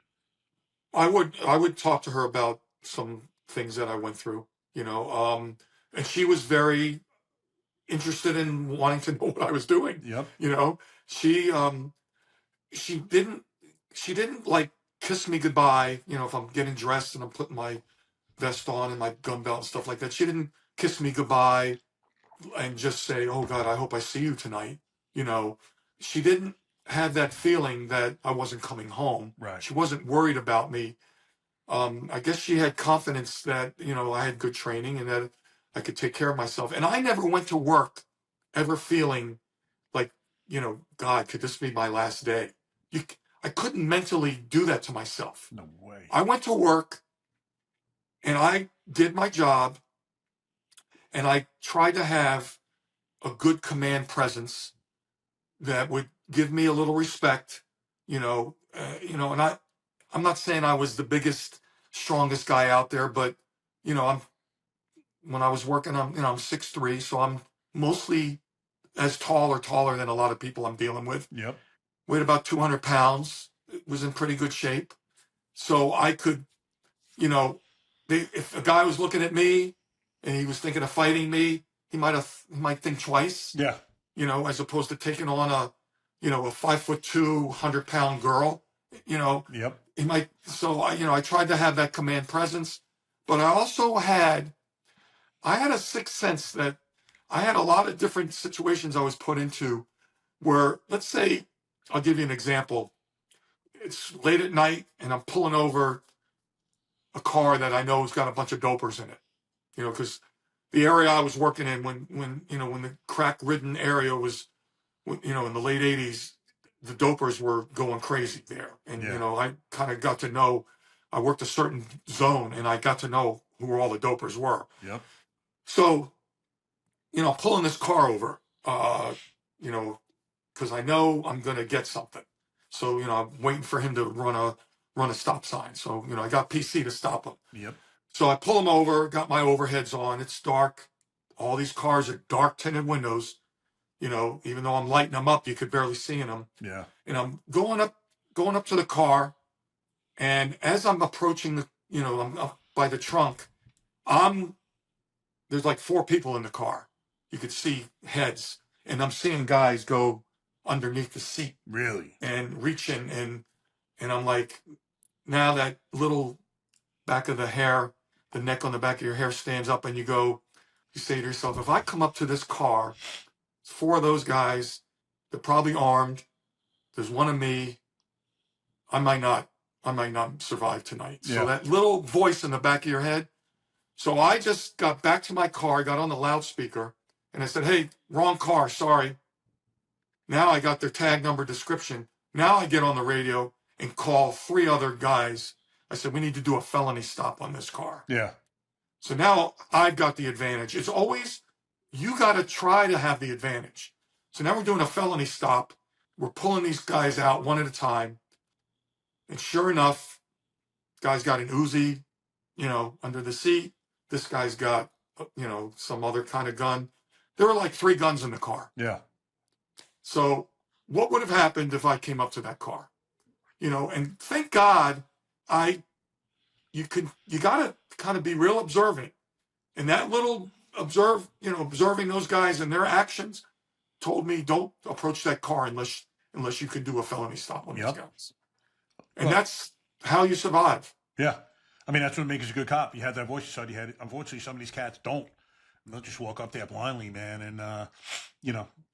Speaker 4: I would talk to her about some things that I went through, and she was very interested in wanting to know what I was doing.
Speaker 3: Yep.
Speaker 4: She didn't like kiss me goodbye, if I'm getting dressed and I'm putting my vest on and my gun belt and stuff like that. She didn't kiss me goodbye and just say, "Oh God, I hope I see you tonight." She didn't have that feeling that I wasn't coming home.
Speaker 3: Right.
Speaker 4: She wasn't worried about me. I guess she had confidence that, I had good training and that I could take care of myself. And I never went to work ever feeling like, God, could this be my last day? I couldn't mentally do that to myself.
Speaker 3: No way.
Speaker 4: I went to work and I did my job, and I tried to have a good command presence that would give me a little respect, and I'm not saying I was the biggest, strongest guy out there, but when I was working, I'm 6'3", so I'm mostly as tall or taller than a lot of people I'm dealing with.
Speaker 3: Yep.
Speaker 4: Weighed about 200 pounds. Was in pretty good shape, so I could, if a guy was looking at me and he was thinking of fighting me, he might think twice.
Speaker 3: Yeah.
Speaker 4: As opposed to taking on a 5'2", 100-pound girl.
Speaker 3: Yep.
Speaker 4: He might. So I tried to have that command presence, but I also had a sixth sense that I had a lot of different situations I was put into where, let's say, I'll give you an example. It's late at night and I'm pulling over a car that I know has got a bunch of dopers in it, because the area I was working in when the crack-ridden area was, in the late 80s, the dopers were going crazy there. And,
Speaker 3: Yeah.
Speaker 4: I kind of got to know, I worked a certain zone and I got to know who all the dopers were.
Speaker 3: Yep.
Speaker 4: So, pulling this car over, because I know I'm going to get something. So, I'm waiting for him to run a stop sign. So, I got PC to stop him.
Speaker 3: Yep.
Speaker 4: So I pull them over, got my overheads on. It's dark. All these cars are dark tinted windows. You know, even though I'm lighting them up, you could barely see in them.
Speaker 3: Yeah.
Speaker 4: And I'm going up to the car. And as I'm approaching I'm up by the trunk, there's like 4 people in the car. You could see heads, and I'm seeing guys go underneath the seat
Speaker 3: Really?
Speaker 4: and reach in, and I'm like, now that little back of the hair, the neck on the back of your hair stands up, and you say to yourself, if I come up to this car, 4 of those guys, they're probably armed. There's one of me. I might not survive tonight.
Speaker 3: Yeah.
Speaker 4: So that little voice in the back of your head. So I just got back to my car, got on the loudspeaker, and I said, hey, wrong car, sorry. Now I got their tag number description. Now I get on the radio and call 3 other guys. I said, we need to do a felony stop on this car.
Speaker 3: Yeah.
Speaker 4: So now I've got the advantage. It's always, you got to try to have the advantage. So now we're doing a felony stop. We're pulling these guys out one at a time. And sure enough, guy's got an Uzi, under the seat. This guy's got, some other kind of gun. There were like 3 guns in the car.
Speaker 3: Yeah.
Speaker 4: So what would have happened if I came up to that car? And thank God you got to kind of be real observant. And that little observing those guys and their actions told me, don't approach that car unless you can do a felony stop on these guys. And that's how you survive.
Speaker 3: Yeah. I mean, that's what makes you a good cop. You have that voice inside your head. Unfortunately, some of these cats don't. They'll just walk up there blindly, man. And,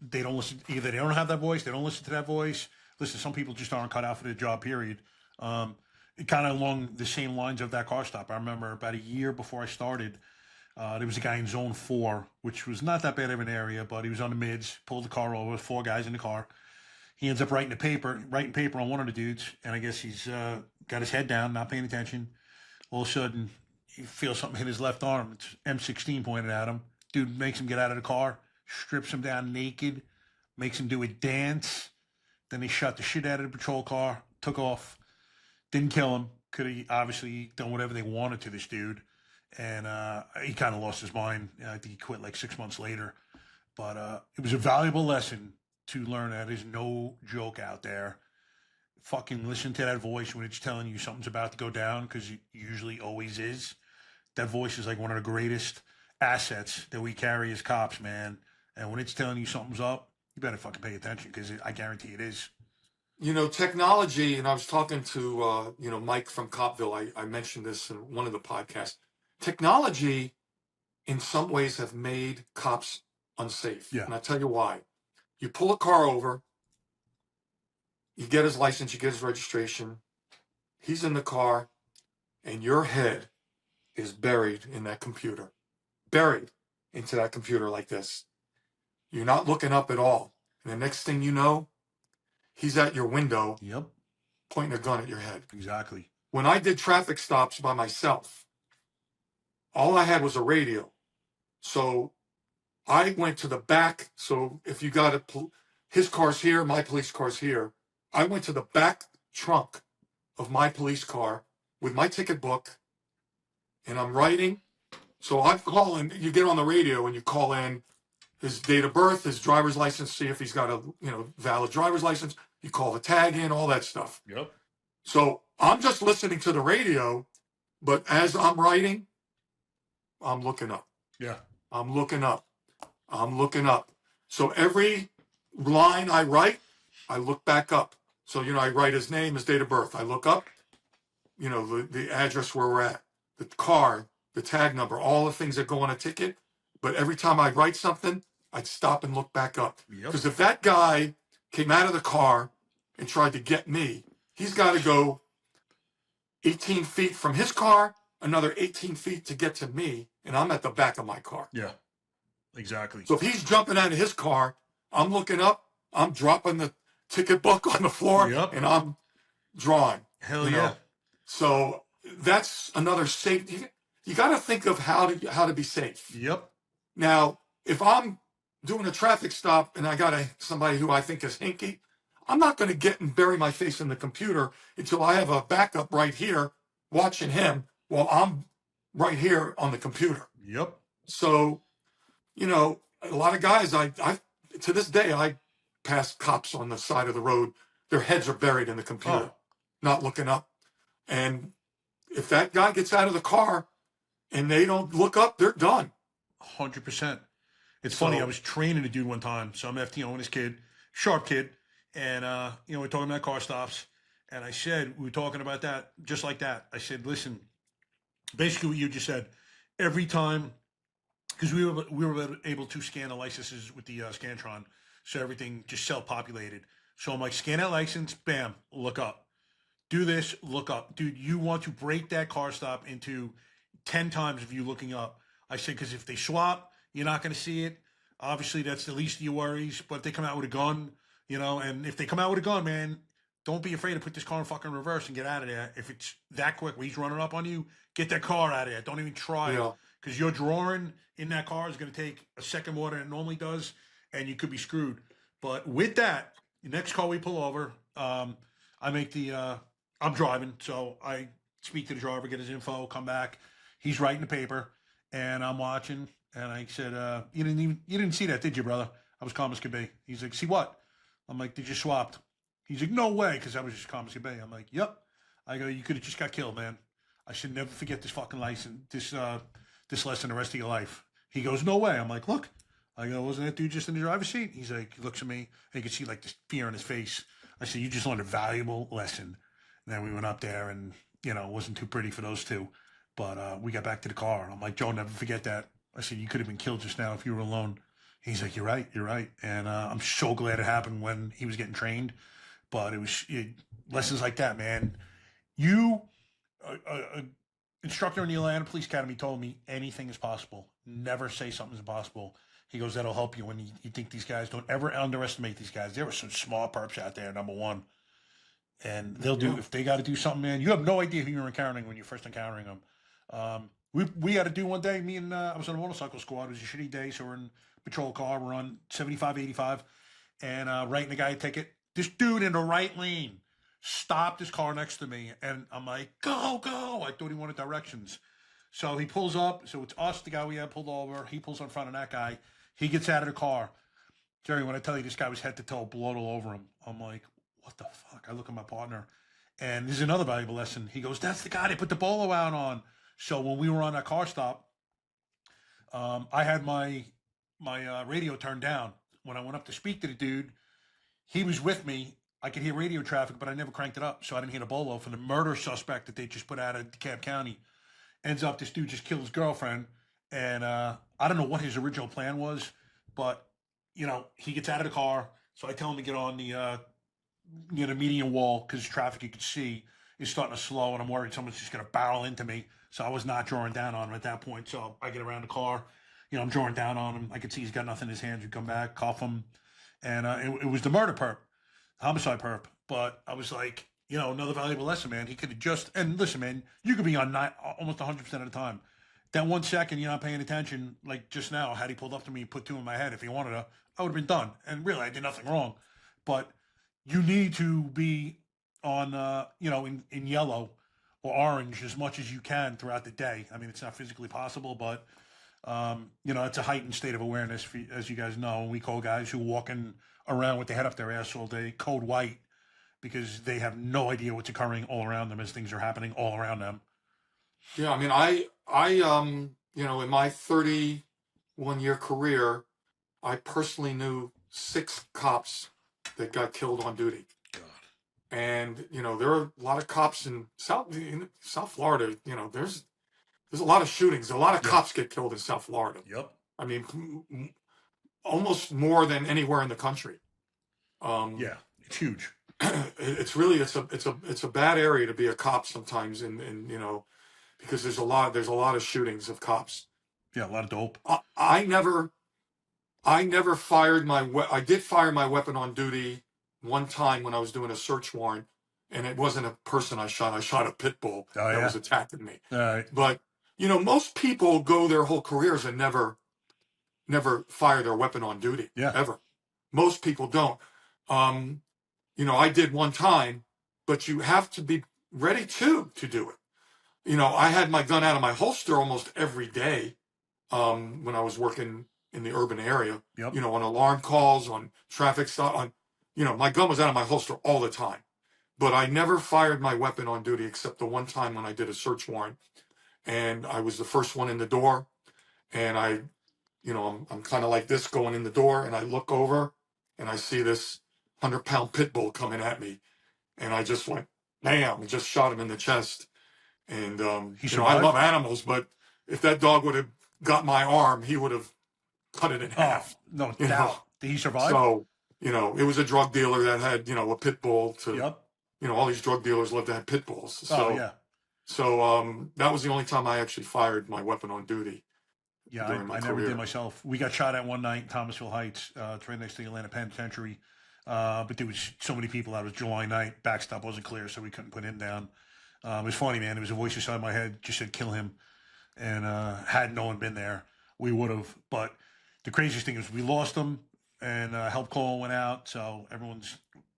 Speaker 3: they don't listen. Either they don't have that voice, they don't listen to that voice. Listen, some people just aren't cut out for the job, period. Kind of along the same lines of that car stop. I remember about a year before I started, there was a guy in Zone 4, which was not that bad of an area, but he was on the mids, pulled the car over, 4 guys in the car. He ends up writing paper on one of the dudes, and I guess he's got his head down, not paying attention. All of a sudden, he feels something hit his left arm. It's M16 pointed at him. Dude makes him get out of the car, strips him down naked, makes him do a dance. Then they shot the shit out of the patrol car, took off, didn't kill him. Could have obviously done whatever they wanted to this dude. And he kind of lost his mind. I think he quit like 6 months later. But it was a valuable lesson to learn that there's no joke out there. Fucking listen to that voice when it's telling you something's about to go down, because it usually always is. That voice is like one of the greatest assets that we carry as cops, man. And when it's telling you something's up, you better fucking pay attention, because I guarantee it is.
Speaker 4: Technology, and I was talking to, Mike from Copville. I mentioned this in one of the podcasts. Technology, in some ways, have made cops unsafe.
Speaker 3: Yeah.
Speaker 4: And I'll tell you why. You pull a car over, you get his license, you get his registration, he's in the car, and your head is buried in that computer. Buried into that computer like this. You're not looking up at all. And the next thing you know, he's at your window, pointing a gun at your head.
Speaker 3: Exactly.
Speaker 4: When I did traffic stops by myself, all I had was a radio. So I went to the back. So if you got his car's here, my police car's here. I went to the back trunk of my police car with my ticket book, and I'm writing. So I'm calling. You get on the radio and you call in his date of birth, his driver's license, see if he's got a valid driver's license. You call the tag in, all that stuff.
Speaker 3: Yep.
Speaker 4: So I'm just listening to the radio, but as I'm writing, I'm looking up.
Speaker 3: Yeah.
Speaker 4: I'm looking up. I'm looking up. So every line I write, I look back up. So, I write his name, his date of birth. I look up, the address where we're at, the car, the tag number, all the things that go on a ticket. But every time I write something, I'd stop and look back up. Because if that guy came out of the car and tried to get me, he's got to go 18 feet from his car, another 18 feet to get to me, and I'm at the back of my car.
Speaker 3: Yeah, exactly.
Speaker 4: So if he's jumping out of his car, I'm looking up, I'm dropping the ticket book on the floor, and I'm drawing.
Speaker 3: Hell yeah.
Speaker 4: So that's another safety. You got to think of how to be safe.
Speaker 3: Yep.
Speaker 4: Now, if I'm doing a traffic stop and I got somebody who I think is hinky, I'm not going to get and bury my face in the computer until I have a backup right here watching him while I'm right here on the computer.
Speaker 3: Yep.
Speaker 4: So, you know, a lot of guys, I to this day, I pass cops on the side of the road. Their heads are buried in the computer,
Speaker 3: Oh,
Speaker 4: not looking up. And if that guy gets out of the car and they don't look up, they're done.
Speaker 3: 100%. It's funny. I
Speaker 4: So,
Speaker 3: was training a dude one time. So I'm FTOing this kid, sharp kid. And, we're talking about car stops. And I said, we were talking about that just like that. I said, listen, basically what you just said, every time, because we were able to scan the licenses with the Scantron. So everything just self-populated. So I'm like, scan that license, bam, look up. Do this, look up. Dude, you want to break that car stop into 10 times of you looking up. I said, because if they swap, you're not going to see it. Obviously, that's the least of your worries. But if they come out with a gun, and if they come out with a gun, man, don't be afraid to put this car in fucking reverse and get out of there. If it's that quick where he's running up on you, get that car out of there. Don't even try it.
Speaker 4: yeah.
Speaker 3: Because your drawing in that car is going to take a second more than it normally does, and you could be screwed. But with that, the next car we pull over, I make I'm driving, so I speak to the driver, get his info, come back. He's writing the paper, and I'm watching. And I said, "You didn't see that, did you, brother?" I was calm as could be. He's like, "See what?" I'm like, "Did you swapped?" He's like, "No way," because I was just calm as could be. I'm like, "Yep." I go, "You could have just got killed, man. I should never forget this fucking license, this lesson the rest of your life." He goes, "No way." I'm like, "Look." I go, "Wasn't that dude just in the driver's seat?" He's like, he looks at me, and you can see like this fear on his face. I said, "You just learned a valuable lesson." And then we went up there, and it wasn't too pretty for those two. But we got back to the car, and I'm like, "Joe, never forget that." I said, "You could have been killed just now if you were alone." He's like, "You're right, you're right." And I'm so glad it happened when he was getting trained. But lessons like that, man. You, instructor in the Atlanta Police Academy, told me anything is possible. Never say something's impossible. He goes, that'll help you when you think these guys. Don't ever underestimate these guys. There were some small perps out there, number one. And they'll do, if they got to do something, man, you have no idea who you're encountering when you're first encountering them. We had to do one day, me and I was on a motorcycle squad. It was a shitty day, so we're in patrol car. We're on 75, 85, and writing the guy a ticket. This dude in the right lane stopped his car next to me, and I'm like, go, go. I thought he wanted directions. So he pulls up. So it's us, the guy we had pulled over. He pulls in front of that guy. He gets out of the car. Jerry, when I tell you this guy was head to toe, blood all over him, I'm like, what the fuck? I look at my partner, and this is another valuable lesson. He goes, that's the guy they put the bolo out on. So when we were on that car stop, I had my radio turned down. When I went up to speak to the dude, he was with me. I could hear radio traffic, but I never cranked it up, so I didn't hear the bolo from the murder suspect that they just put out of DeKalb County. Ends up, this dude just killed his girlfriend, and I don't know what his original plan was, but he gets out of the car. So I tell him to get on the the median wall because traffic you could see is starting to slow, and I'm worried someone's just going to barrel into me. So I was not drawing down on him at that point. So I get around the car, I'm drawing down on him. I can see he's got nothing in his hands. We come back, cuff him, and it was the murder perp, homicide perp. But I was like, another valuable lesson, man. He could have just, and listen, man, you could be on almost 100% of the time. That 1 second you're not paying attention, like just now, had he pulled up to me and put two in my head, if he wanted to, I would have been done. And really, I did nothing wrong. But you need to be on, in yellow or orange as much as you can throughout the day. I mean, it's not physically possible, but, it's a heightened state of awareness, as you guys know. And we call guys who walking around with their head up their ass all day code white because they have no idea what's occurring all around them as things are happening all around them.
Speaker 4: Yeah, I mean, I in my 31-year career, I personally knew 6 cops that got killed on duty.
Speaker 3: God.
Speaker 4: And there are a lot of cops in South Florida. There's a lot of shootings. A lot of cops get killed in South Florida.
Speaker 3: Yep.
Speaker 4: I mean, almost more than anywhere in the country.
Speaker 3: Yeah, it's huge.
Speaker 4: It's really it's a bad area to be a cop sometimes, because there's a lot of shootings of cops.
Speaker 3: Yeah, a lot of dope.
Speaker 4: I never fired I did fire my weapon on duty one time when I was doing a search warrant, and it wasn't a person I shot. I shot a pit bull that was attacking me.
Speaker 3: All right.
Speaker 4: But most people go their whole careers and never fire their weapon on duty.
Speaker 3: Yeah.
Speaker 4: Ever. Most people don't. I did one time, but you have to be ready to do it. I had my gun out of my holster almost every day when I was working in the urban area.
Speaker 3: Yep.
Speaker 4: On alarm calls, on traffic stop, my gun was out of my holster all the time. But I never fired my weapon on duty except the one time when I did a search warrant, and I was the first one in the door, and I'm kind of like this going in the door, and I look over, and I see this 100-pound pit bull coming at me, and I just went, bam, and just shot him in the chest. And
Speaker 3: He
Speaker 4: I
Speaker 3: survived?
Speaker 4: love animals, but if that dog would have got my arm, he would have cut it in half.
Speaker 3: No
Speaker 4: you know?
Speaker 3: doubt. Did he survive?
Speaker 4: So, it was a drug dealer that had, a pit bull to,
Speaker 3: Yep.
Speaker 4: all these drug dealers love to have pit bulls. So,
Speaker 3: Oh yeah.
Speaker 4: So that was the only time I actually fired my weapon on duty.
Speaker 3: Yeah,
Speaker 4: during my
Speaker 3: I never
Speaker 4: career.
Speaker 3: did myself. We got shot at one night in Thomasville Heights. It's right next to the Atlanta Penitentiary. But there was so many people out. It was July night. Backstop wasn't clear, so we couldn't put him down. It was funny, man. There was a voice inside my head just said, kill him. And had no one been there, we would have. But the craziest thing is we lost him, and help call went out. So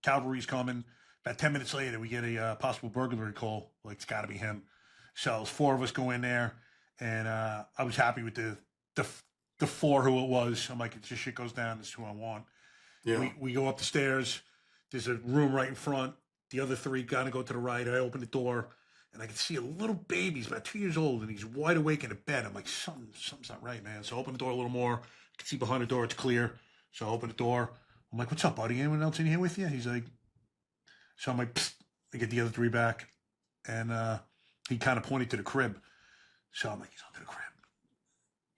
Speaker 3: cavalry's coming. About 10 minutes later, we get a possible burglary call. Like, it's got to be him. So 4 of us go in there, and I was happy with the 4 who it was. I'm like, it's just shit goes down. This is who I want.
Speaker 4: Yeah.
Speaker 3: We go up the stairs. There's a room right in front. The other 3 gotta go to the right. I open the door, and I can see a little baby. He's about 2 years old, and he's wide awake in a bed. I'm like, something's not right, man. So I open the door a little more. I can see behind the door it's clear. So I open the door. I'm like, what's up, buddy? Anyone else in here with you? He's like, so I'm like, psst. I get the other 3 back, and he kind of pointed to the crib. So I'm like, he's under the crib.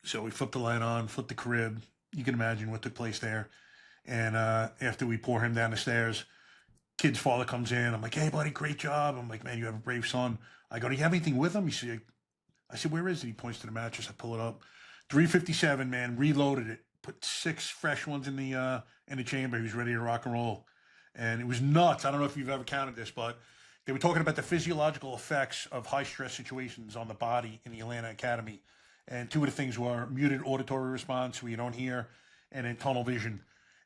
Speaker 3: So we flipped the light on, flipped the crib. You can imagine what took place there. And after we pour him down the stairs, kid's father comes in. I'm like, hey, buddy, great job. I'm like, man, you have a brave son. I go, do you have anything with him? I said, where is it? He points to the mattress. I pull it up. 357, man, reloaded it. Put 6 fresh ones in the chamber. He was ready to rock and roll. And it was nuts. I don't know if you've ever counted this, but they were talking about the physiological effects of high-stress situations on the body in the Atlanta Academy. And 2 of the things were muted auditory response, where you don't hear, and then tunnel vision.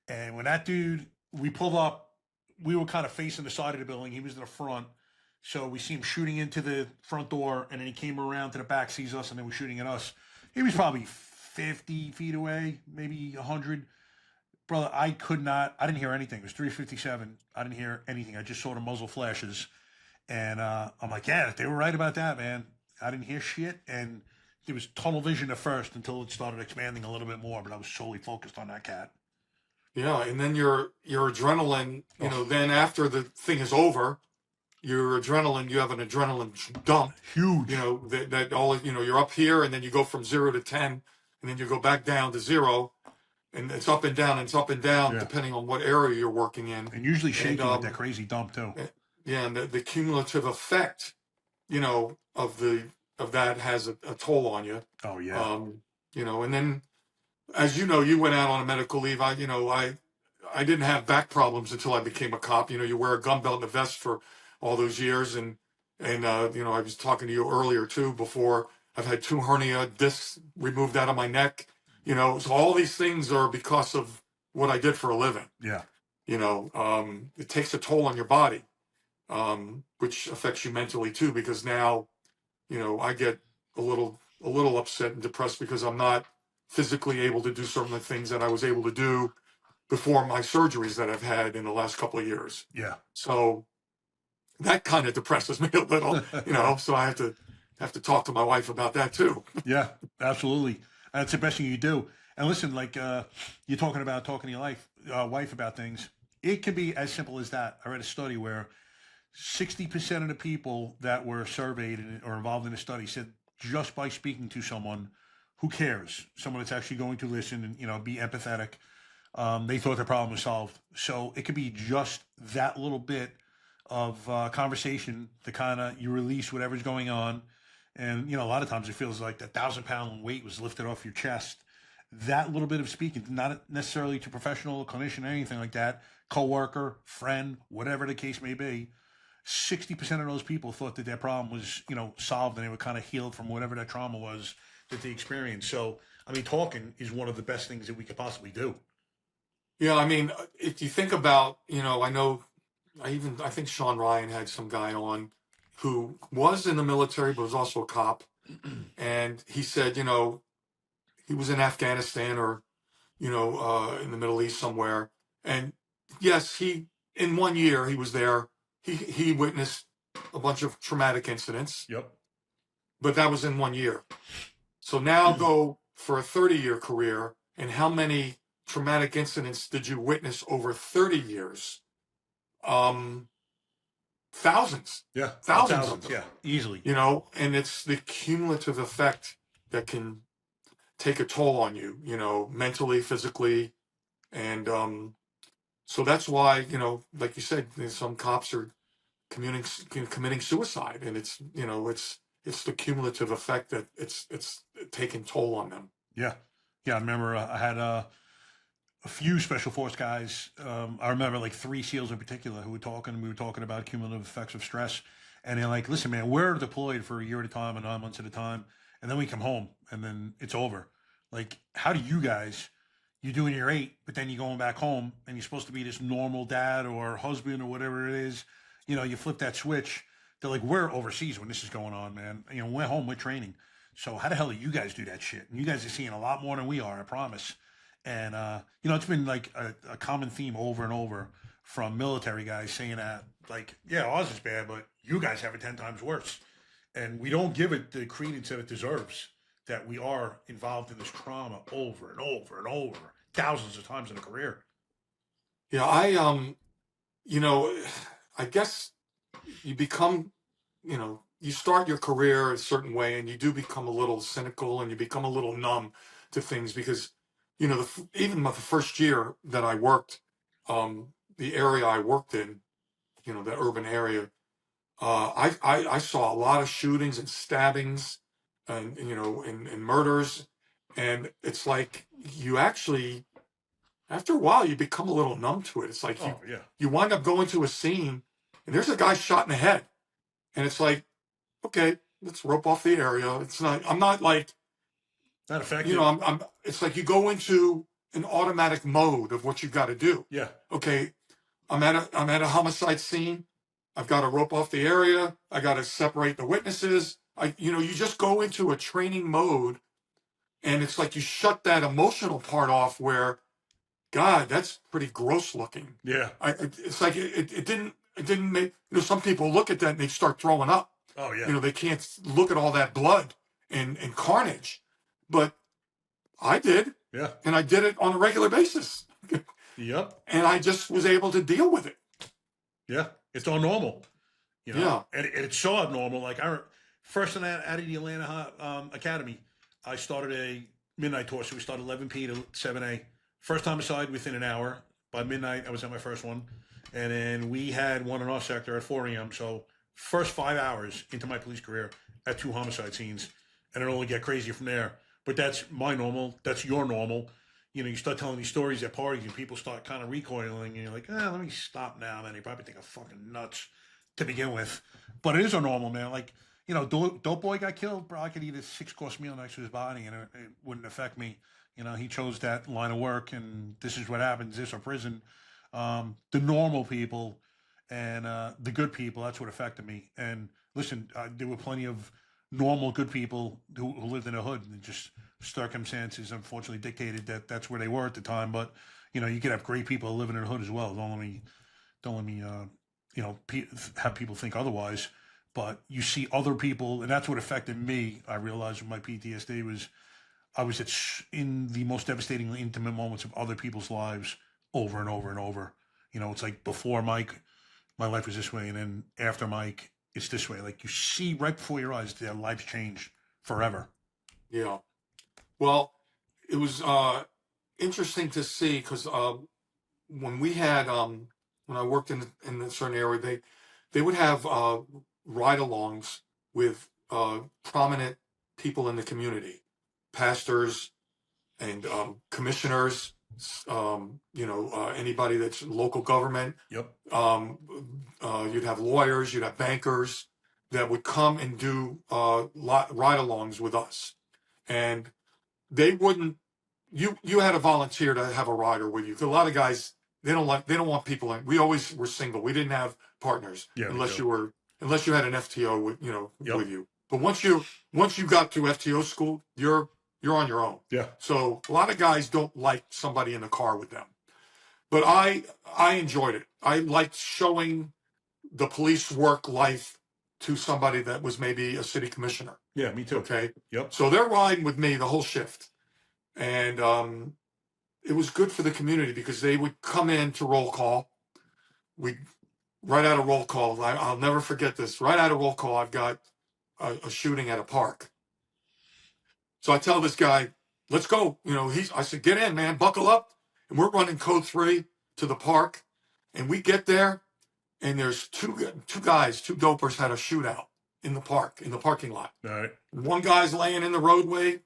Speaker 3: And when that dude, we pulled up, we were kind of facing the side of the building. He was in the front. So we see him shooting into the front door, and then he came around to the back, sees us, and then was shooting at us. He was probably 50 feet away, maybe 100. Brother, I didn't hear anything. It was 357. I didn't hear anything. I just saw the muzzle flashes. And I'm like, yeah, they were right about that, man. I didn't hear shit. And there was tunnel vision at first until it started expanding a little bit more, but I was solely focused on that cat.
Speaker 4: Yeah, and then your adrenaline, then after the thing is over, you have an adrenaline dump.
Speaker 3: Huge.
Speaker 4: That all, you're up here, and then you go from 0 to 10, and then you go back down to 0, and it's up and down,
Speaker 3: Yeah.
Speaker 4: depending on what area you're working in.
Speaker 3: And usually shaking with that crazy dump too.
Speaker 4: Yeah, and the cumulative effect, of that has a toll on you.
Speaker 3: Oh yeah.
Speaker 4: And then, as you went out on a medical leave. I didn't have back problems until I became a cop. You wear a gun belt and a vest for all those years, and I was talking to you earlier too. Before, I've had 2 hernia discs removed out of my neck. So all these things are because of what I did for a living.
Speaker 3: Yeah.
Speaker 4: It takes a toll on your body, which affects you mentally too. Because now, I get a little upset and depressed because I'm not physically able to do certain things that I was able to do before my surgeries that I've had in the last couple of years.
Speaker 3: Yeah.
Speaker 4: So that kind of depresses me a little, so I have to talk to my wife about that too.
Speaker 3: Yeah, absolutely. That's the best thing you do. And listen, like you're talking to your wife about things. It can be as simple as that. I read a study where 60% of the people that were surveyed or involved in the study said just by speaking to someone who cares, someone that's actually going to listen and be empathetic, they thought the problem was solved. So it could be just that little bit of conversation to kind of you release whatever's going on. And a lot of times it feels like that 1,000-pound weight was lifted off your chest. That little bit of speaking, not necessarily to professional, clinician, or anything like that, coworker, friend, whatever the case may be, 60% of those people thought that their problem was, solved, and they were kind of healed from whatever that trauma was that they experienced. So, talking is one of the best things that we could possibly do.
Speaker 4: Yeah, if you think about, I think Sean Ryan had some guy on. who was in the military but was also a cop, and he said, he was in Afghanistan or in the Middle East somewhere, and yes, he in 1 year he was there. He witnessed a bunch of traumatic incidents,
Speaker 3: Yep.
Speaker 4: but that was in 1 year. So now go for a 30-year career, and how many traumatic incidents did you witness over 30 years? Thousands.
Speaker 3: Yeah.
Speaker 4: Thousands of them.
Speaker 3: Yeah. Easily.
Speaker 4: And it's the cumulative effect that can take a toll on you, mentally, physically. And so that's why, like you said, some cops are committing suicide, and it's the cumulative effect that it's taking toll on them.
Speaker 3: Yeah. Yeah. I remember I had a few special force guys. I remember like 3 SEALs in particular who were talking. We were talking about cumulative effects of stress, and they're like, "Listen, man, we're deployed for a year at a time and 9 months at a time, and then we come home, and then it's over. Like, how do you guys? You're doing your 8, but then you're going back home, and you're supposed to be this normal dad or husband or whatever it is. You flip that switch. They're like, we're overseas when this is going on, man. We're home, we're training. So how the hell do you guys do that shit? And you guys are seeing a lot more than we are, I promise." And, it's been like a common theme over and over from military guys saying that, like, yeah, ours is bad, but you guys have it 10 times worse. And we don't give it the credence that it deserves, that we are involved in this trauma over and over and over, thousands of times in a career.
Speaker 4: Yeah, I guess you become, you start your career a certain way, and you do become a little cynical, and you become a little numb to things because, even the first year that I worked, the area I worked in, the urban area, I saw a lot of shootings and stabbings and, and murders. And it's like you actually, after a while, you become a little numb to it. It's like you wind up going to a scene and there's a guy shot in the head. And it's like, okay, let's rope off the area. I'm not like,
Speaker 3: not effective.
Speaker 4: It's like you go into an automatic mode of what you've got to do.
Speaker 3: Yeah.
Speaker 4: Okay, I'm at a homicide scene. I've got to rope off the area. I got to separate the witnesses. You just go into a training mode, and it's like you shut that emotional part off. Where, God, that's pretty gross looking.
Speaker 3: Yeah.
Speaker 4: It's like it didn't make. Some people look at that and they start throwing up.
Speaker 3: Oh yeah.
Speaker 4: They can't look at all that blood and carnage, but I did.
Speaker 3: Yeah.
Speaker 4: And I did it on a regular basis.
Speaker 3: Yep.
Speaker 4: And I just was able to deal with it.
Speaker 3: Yeah. It's all normal.
Speaker 4: Yeah.
Speaker 3: And it's so abnormal. Like first out of the Atlanta Academy, I started a midnight tour. So we started 11 p to 7 a. First homicide within an hour. By midnight, I was at my first one. And then we had one in our sector at 4 a.m. So first 5 hours into my police career at 2 homicide scenes. And it'll only get crazier from there. But that's my normal. That's your normal. You start telling these stories at parties and people start kind of recoiling. And you're like, let me stop now, man. They probably think I'm fucking nuts to begin with. But it is a normal, man. Like, Dope Boy got killed. Bro, I could eat a 6-course meal next to his body and it wouldn't affect me. He chose that line of work and this is what happens. This or prison. The normal people and the good people, that's what affected me. And listen, there were plenty of normal good people who lived in a hood, and just circumstances unfortunately dictated that that's where they were at the time. But you could have great people living in a hood as well. Don't let me have people think otherwise. But you see other people, and that's what affected me. I realized with my PTSD was I was in the most devastatingly intimate moments of other people's lives over and over and over. It's like before Mike, my life was this way, and then after Mike, it's this way. Like you see right before your eyes, their lives change forever.
Speaker 4: Yeah. Well, it was interesting to see because when we had when I worked in a certain area, they would have ride-alongs with prominent people in the community, pastors and commissioners. Anybody that's local government.
Speaker 3: Yep.
Speaker 4: You'd have lawyers, you'd have bankers that would come and do ride-alongs with us, and they wouldn't. You had to volunteer to have a rider with you. 'Cause a lot of guys they don't want people in. We always were single. We didn't have partners unless you were unless you had an FTO with
Speaker 3: Yep.
Speaker 4: with you. But once you got to FTO school, you're on your own.
Speaker 3: Yeah.
Speaker 4: So a lot of guys don't like somebody in the car with them, but I enjoyed it. I liked showing the police work life to somebody that was maybe a city commissioner.
Speaker 3: Yeah, me too.
Speaker 4: Okay.
Speaker 3: Yep.
Speaker 4: So they're riding with me the whole shift, and it was good for the community because they would come in to roll call. We right out of roll call. I'll never forget this. Right out of roll call, I've got a shooting at a park. So I tell this guy, "Let's go." I said, "Get in, man. Buckle up." And we're running code 3 to the park, and we get there, and there's two guys, two dopers had a shootout in the park, in the parking lot.
Speaker 3: All right.
Speaker 4: One guy's laying in the roadway,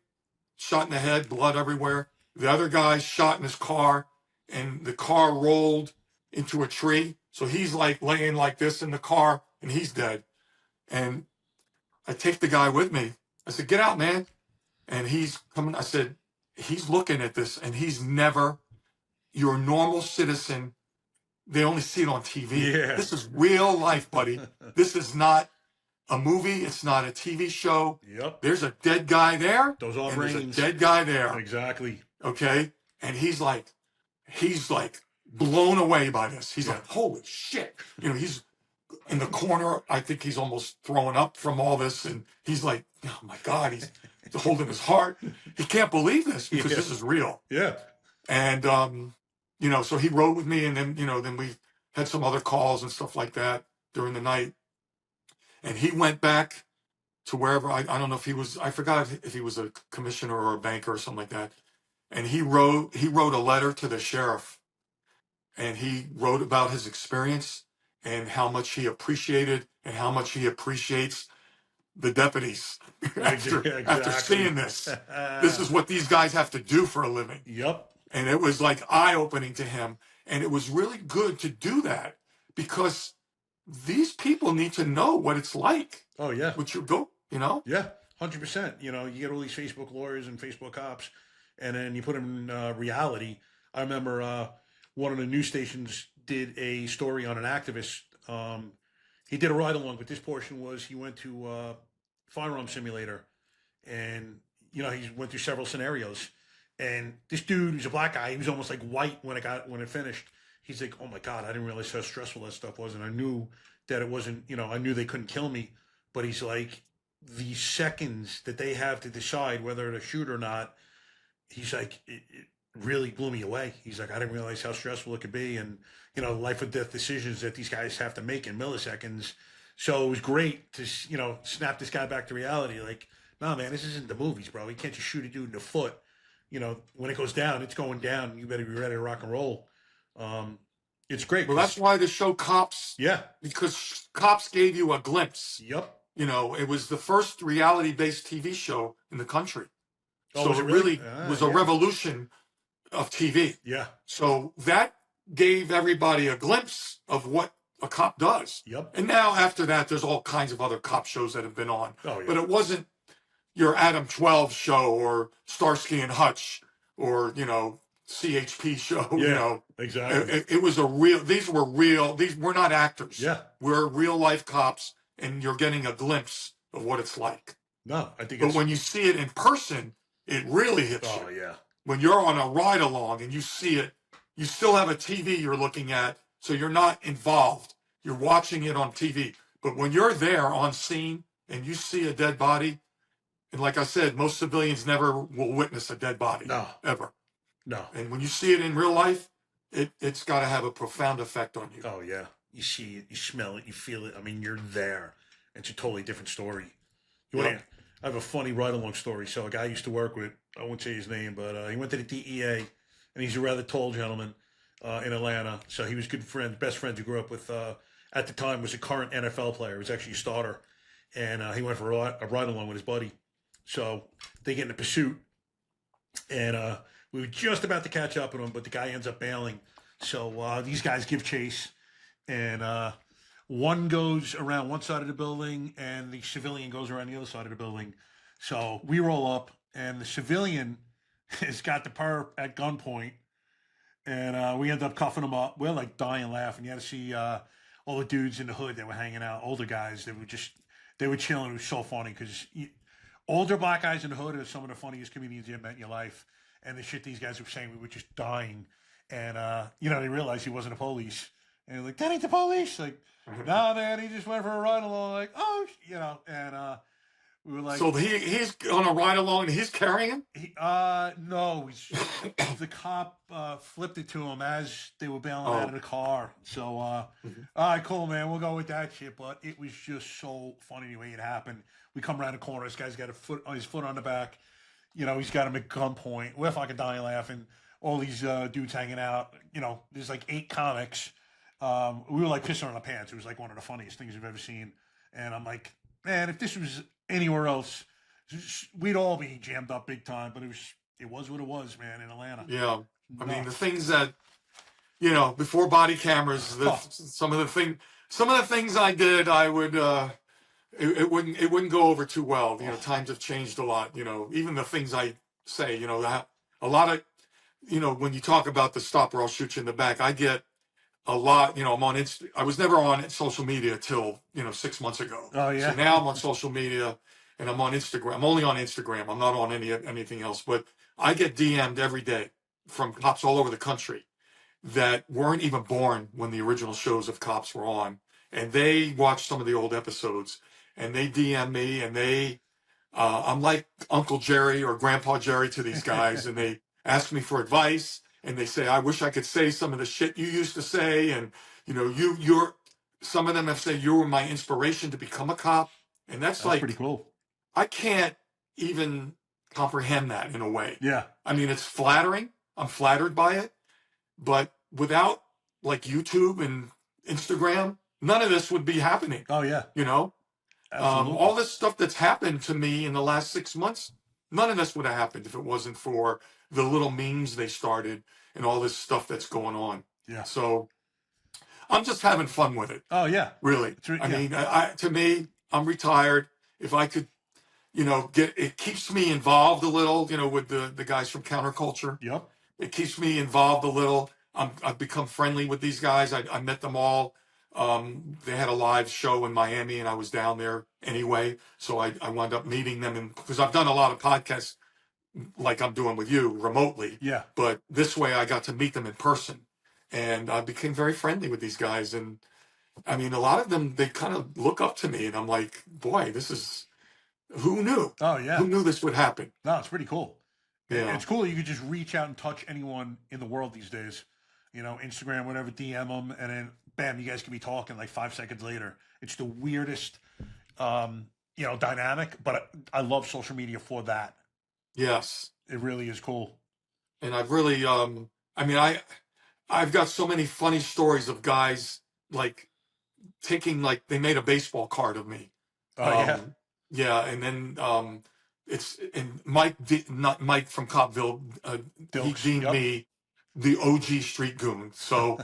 Speaker 4: shot in the head, blood everywhere. The other guy's shot in his car, and the car rolled into a tree. So he's like laying like this in the car, and he's dead. And I take the guy with me. I said, "Get out, man." And he's coming. I said, he's looking at this, and he's never, you're a normal citizen. They only see it on TV.
Speaker 3: Yeah.
Speaker 4: This is real life, buddy. This is not a movie. It's not a TV show.
Speaker 3: Yep.
Speaker 4: There's a dead guy there.
Speaker 3: Those are
Speaker 4: and
Speaker 3: brains.
Speaker 4: there's a dead guy there.
Speaker 3: Exactly.
Speaker 4: Okay. And he's like blown away by this. He's
Speaker 3: Yeah.
Speaker 4: like, holy shit. He's in the corner. I think he's almost throwing up from all this. And he's like, oh my God, he's holding his heart. He can't believe this because
Speaker 3: Yeah.
Speaker 4: this is real.
Speaker 3: Yeah.
Speaker 4: And, so he rode with me, and then we had some other calls and stuff like that during the night. And he went back to wherever, I don't know if I forgot if he was a commissioner or a banker or something like that. And he wrote a letter to the sheriff, and he wrote about his experience and how much he appreciated and how much he appreciates the deputies after seeing this. This is what these guys have to do for a living.
Speaker 3: Yep.
Speaker 4: And it was like eye-opening to him. And it was really good to do that because these people need to know what it's like.
Speaker 3: Oh, yeah.
Speaker 4: What you go,
Speaker 3: Yeah, 100%. You get all these Facebook lawyers and Facebook cops, and then you put them in reality. I remember one of the news stations did a story on an activist. He did a ride-along, but this portion was he went to firearm simulator, and, he went through several scenarios. And this dude, who's a black guy, he was almost like white when it finished. He's like, "Oh my God, I didn't realize how stressful that stuff was." And I knew that it wasn't, I knew they couldn't kill me. But he's like, the seconds that they have to decide whether to shoot or not, he's like, it really blew me away. He's like, I didn't realize how stressful it could be. And, life or death decisions that these guys have to make in milliseconds. So it was great to, snap this guy back to reality. Like, nah, man, this isn't the movies, bro. You can't just shoot a dude in the foot. When it goes down, it's going down. You better be ready to rock and roll. It's great.
Speaker 4: Well, that's why the show Cops.
Speaker 3: Yeah.
Speaker 4: Because Cops gave you a glimpse.
Speaker 3: Yep.
Speaker 4: It was the first reality-based TV show in the country.
Speaker 3: Oh,
Speaker 4: so
Speaker 3: was
Speaker 4: it
Speaker 3: it
Speaker 4: really
Speaker 3: really?
Speaker 4: was a revolution of TV.
Speaker 3: Yeah.
Speaker 4: So that gave everybody a glimpse of what a cop does.
Speaker 3: Yep.
Speaker 4: And now after that, there's all kinds of other cop shows that have been on.
Speaker 3: Oh, yeah.
Speaker 4: But it wasn't your Adam 12 show or Starsky and Hutch or, CHP show.
Speaker 3: Yeah, exactly.
Speaker 4: It was these were not actors.
Speaker 3: Yeah.
Speaker 4: We're real life cops, and you're getting a glimpse of what it's like.
Speaker 3: No, I think
Speaker 4: But when you see it in person, it really hits you.
Speaker 3: Oh, yeah.
Speaker 4: When you're on a ride along and you see it, you still have a TV you're looking at, so you're not involved. You're watching it on TV. But when you're there on scene and you see a dead body, and like I said, most civilians never will witness a dead body.
Speaker 3: No.
Speaker 4: Ever.
Speaker 3: No.
Speaker 4: And when you see it in real life, it's got to have a profound effect on you.
Speaker 3: Oh, yeah. You see it, you smell it, you feel it. I mean, you're there. It's a totally different story. I have a funny ride-along story. So a guy I used to work with, I won't say his name, but he went to the DEA, and he's a rather tall gentleman in Atlanta. So he was good friends, best friends he grew up with. At the time, was a current NFL player. He was actually a starter. And he went for a ride-along with his buddy. So they get in a pursuit, and we were just about to catch up with him, but the guy ends up bailing. So these guys give chase, and one goes around one side of the building, and the civilian goes around the other side of the building. So we roll up, and the civilian has got the perp at gunpoint, and we end up cuffing him up. We're like dying laughing. You had to see all the dudes in the hood that were hanging out, older guys, they were chilling. It was so funny because older black guys in the hood are some of the funniest comedians you ever met in your life. And the shit these guys were saying, we were just dying. And, they realized he wasn't the police. And they're like, that ain't the police. Like, nah, man, he just went for a ride along. Like, oh, and we were like.
Speaker 4: So he's on a ride along and he's carrying him?
Speaker 3: No, the cop flipped it to him as they were bailing out of the car. So, all right, cool, man, we'll go with that shit. But it was just so funny the way it happened. We come around the corner. This guy's got his foot on the back. He's got him at gunpoint. We're fucking dying laughing. All these dudes hanging out. There's like 8 comics. We were like pissing on our pants. It was like one of the funniest things I've ever seen. And I'm like, man, if this was anywhere else, we'd all be jammed up big time. But it was what it was, man, in Atlanta.
Speaker 4: Yeah. I mean, the things that, before body cameras, some of the things I did, I would, it wouldn't go over too well. Times have changed a lot. Even the things I say, that a lot of, when you talk about the stop or I'll shoot you in the back, I get a lot. I'm on I was never on social media till 6 months ago.
Speaker 3: Oh yeah.
Speaker 4: So now I'm on social media and I'm on Instagram. I'm only on Instagram. I'm not on anything else. But I get DM'd every day from cops all over the country that weren't even born when the original shows of Cops were on, and they watched some of the old episodes. And they DM me, and I'm like Uncle Jerry or Grandpa Jerry to these guys, and they ask me for advice, and they say, I wish I could say some of the shit you used to say, and some of them have said you were my inspiration to become a cop, and that's like
Speaker 3: pretty cool.
Speaker 4: I can't even comprehend that in a way.
Speaker 3: Yeah,
Speaker 4: I mean, it's flattering. I'm flattered by it, but without like YouTube and Instagram, none of this would be happening.
Speaker 3: Oh yeah,
Speaker 4: all this stuff that's happened to me in the last 6 months, none of this would have happened if it wasn't for the little memes they started and all this stuff that's going on.
Speaker 3: Yeah.
Speaker 4: So I'm just having fun with it.
Speaker 3: Oh yeah.
Speaker 4: Really. I mean, to me, I'm retired. If I could, it keeps me involved a little, with the guys from Counterculture.
Speaker 3: Yep.
Speaker 4: It keeps me involved a little. I've become friendly with these guys. I met them all. They had a live show in Miami and I was down there anyway. So I wound up meeting them because I've done a lot of podcasts like I'm doing with you remotely.
Speaker 3: Yeah.
Speaker 4: But this way I got to meet them in person and I became very friendly with these guys. And I mean, a lot of them, they kind of look up to me and I'm like, boy, who knew?
Speaker 3: Oh yeah.
Speaker 4: Who knew this would happen?
Speaker 3: No, it's pretty cool.
Speaker 4: Yeah.
Speaker 3: It's cool. You could just reach out and touch anyone in the world these days. Instagram, whatever, DM them, and then bam, you guys can be talking like 5 seconds later. It's the weirdest, dynamic, but I love social media for that.
Speaker 4: Yes.
Speaker 3: It really is cool.
Speaker 4: And I've really, I've got so many funny stories of guys like they made a baseball card of me.
Speaker 3: Oh, yeah.
Speaker 4: Yeah. And then, not Mike from Copville, he deemed me the OG street goon. So,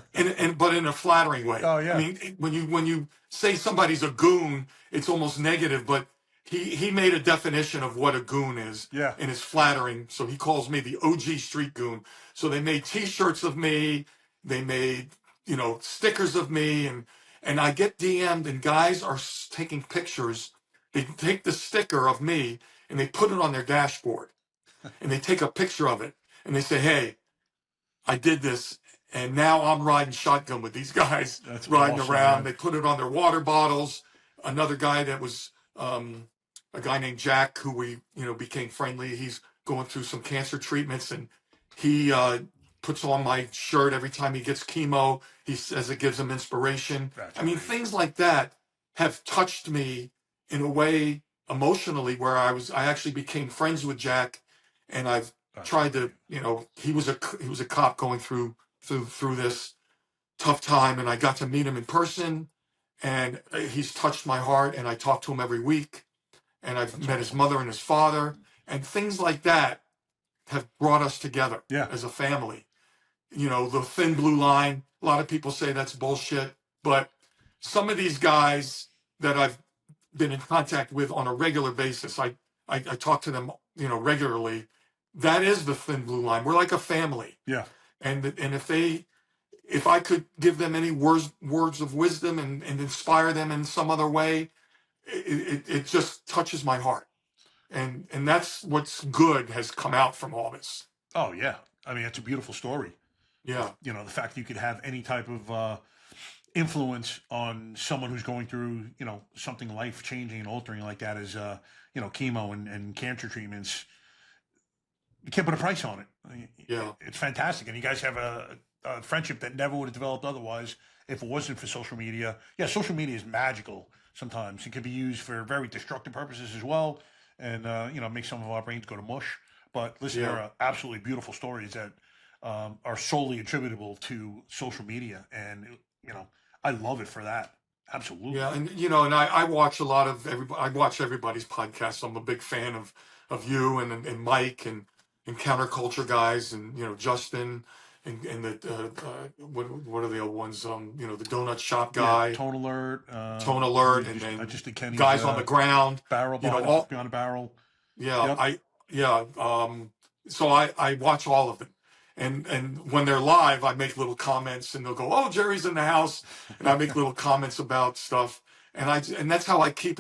Speaker 4: but in a flattering way.
Speaker 3: Oh yeah.
Speaker 4: I mean, when you say somebody's a goon, it's almost negative, but he made a definition of what a goon is.
Speaker 3: Yeah.
Speaker 4: And it's flattering. So he calls me the OG street goon. So they made t-shirts of me. They made, stickers of me and I get DM'd and guys are taking pictures. They take the sticker of me and they put it on their dashboard and they take a picture of it and they say, hey, I did this, and now I'm riding shotgun with these guys.
Speaker 3: That's
Speaker 4: riding
Speaker 3: awesome,
Speaker 4: around.
Speaker 3: man.
Speaker 4: They put it on their water bottles. Another guy that was a guy named Jack, who we became friendly. He's going through some cancer treatments, and he puts on my shirt every time he gets chemo. He says it gives him inspiration.
Speaker 3: That's
Speaker 4: I mean,
Speaker 3: great.
Speaker 4: things like that have touched me in a way emotionally, where I actually became friends with Jack, and I've tried to, he was a cop going through this tough time, and I got to meet him in person, and he's touched my heart, and I talk to him every week, and I've met his mother and his father, and things like that have brought us together as a family. The thin blue line, a lot of people say that's bullshit, but some of these guys that I've been in contact with on a regular basis, I talk to them, regularly. That is the thin blue line. We're like a family.
Speaker 3: Yeah.
Speaker 4: And if they, if I could give them any words of wisdom and inspire them in some other way, it just touches my heart. And that's what's good has come out from all this.
Speaker 3: Oh yeah, I mean it's a beautiful story.
Speaker 4: Yeah.
Speaker 3: You know, the fact that you could have any type of influence on someone who's going through, you know, something life changing and altering like that is, you know, chemo and cancer treatments. You can't put a price on it. I mean,
Speaker 4: Yeah.
Speaker 3: it's fantastic, and you guys have a friendship that never would have developed otherwise if it wasn't for social media. Yeah, social media is magical. Sometimes it can be used for very destructive purposes as well, and you know, make some of our brains go to mush. But listen, there are absolutely beautiful stories that are solely attributable to social media, and you know, I love it for that. Absolutely.
Speaker 4: Yeah, and you know, and I watch a lot of everybody. I watch everybody's podcasts. I'm a big fan of you and Mike and counterculture guys, and you know Justin and the what are the other ones? You know, the donut shop
Speaker 3: Yeah,
Speaker 4: guy,
Speaker 3: Tone Alert.
Speaker 4: Tone Alert, and
Speaker 3: I
Speaker 4: then
Speaker 3: just did Kenny's
Speaker 4: guys on the ground.
Speaker 3: barrel
Speaker 4: You know,
Speaker 3: behind a barrel.
Speaker 4: yeah,
Speaker 3: Yep.
Speaker 4: so I watch all of them. And when they're live, I make little comments and they'll go, "Oh, Jerry's in the house." And I make little comments about stuff. And that's how I keep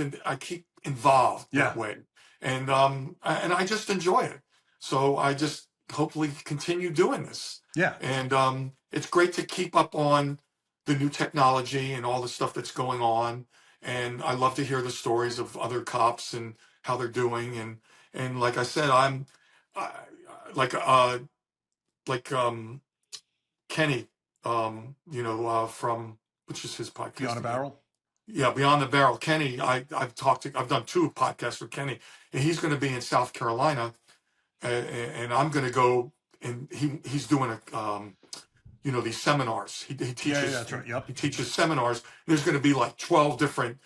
Speaker 4: involved
Speaker 3: Yeah.
Speaker 4: that way. And I just enjoy it. So I just hopefully continue doing this.
Speaker 3: Yeah.
Speaker 4: And it's great to keep up on the new technology and all the stuff that's going on. And I love to hear the stories of other cops and how they're doing. And like I said, I, like Kenny, you know, from which is his podcast
Speaker 3: Beyond a
Speaker 4: again?
Speaker 3: barrel.
Speaker 4: Yeah, Beyond the Barrel. Kenny, I've done 2 podcasts with Kenny, and he's going to be in South Carolina, and I'm going to go, and he's doing you know, these seminars. He teaches.
Speaker 3: Yeah, that's right. Yep.
Speaker 4: He teaches seminars. There's going to be like 12 different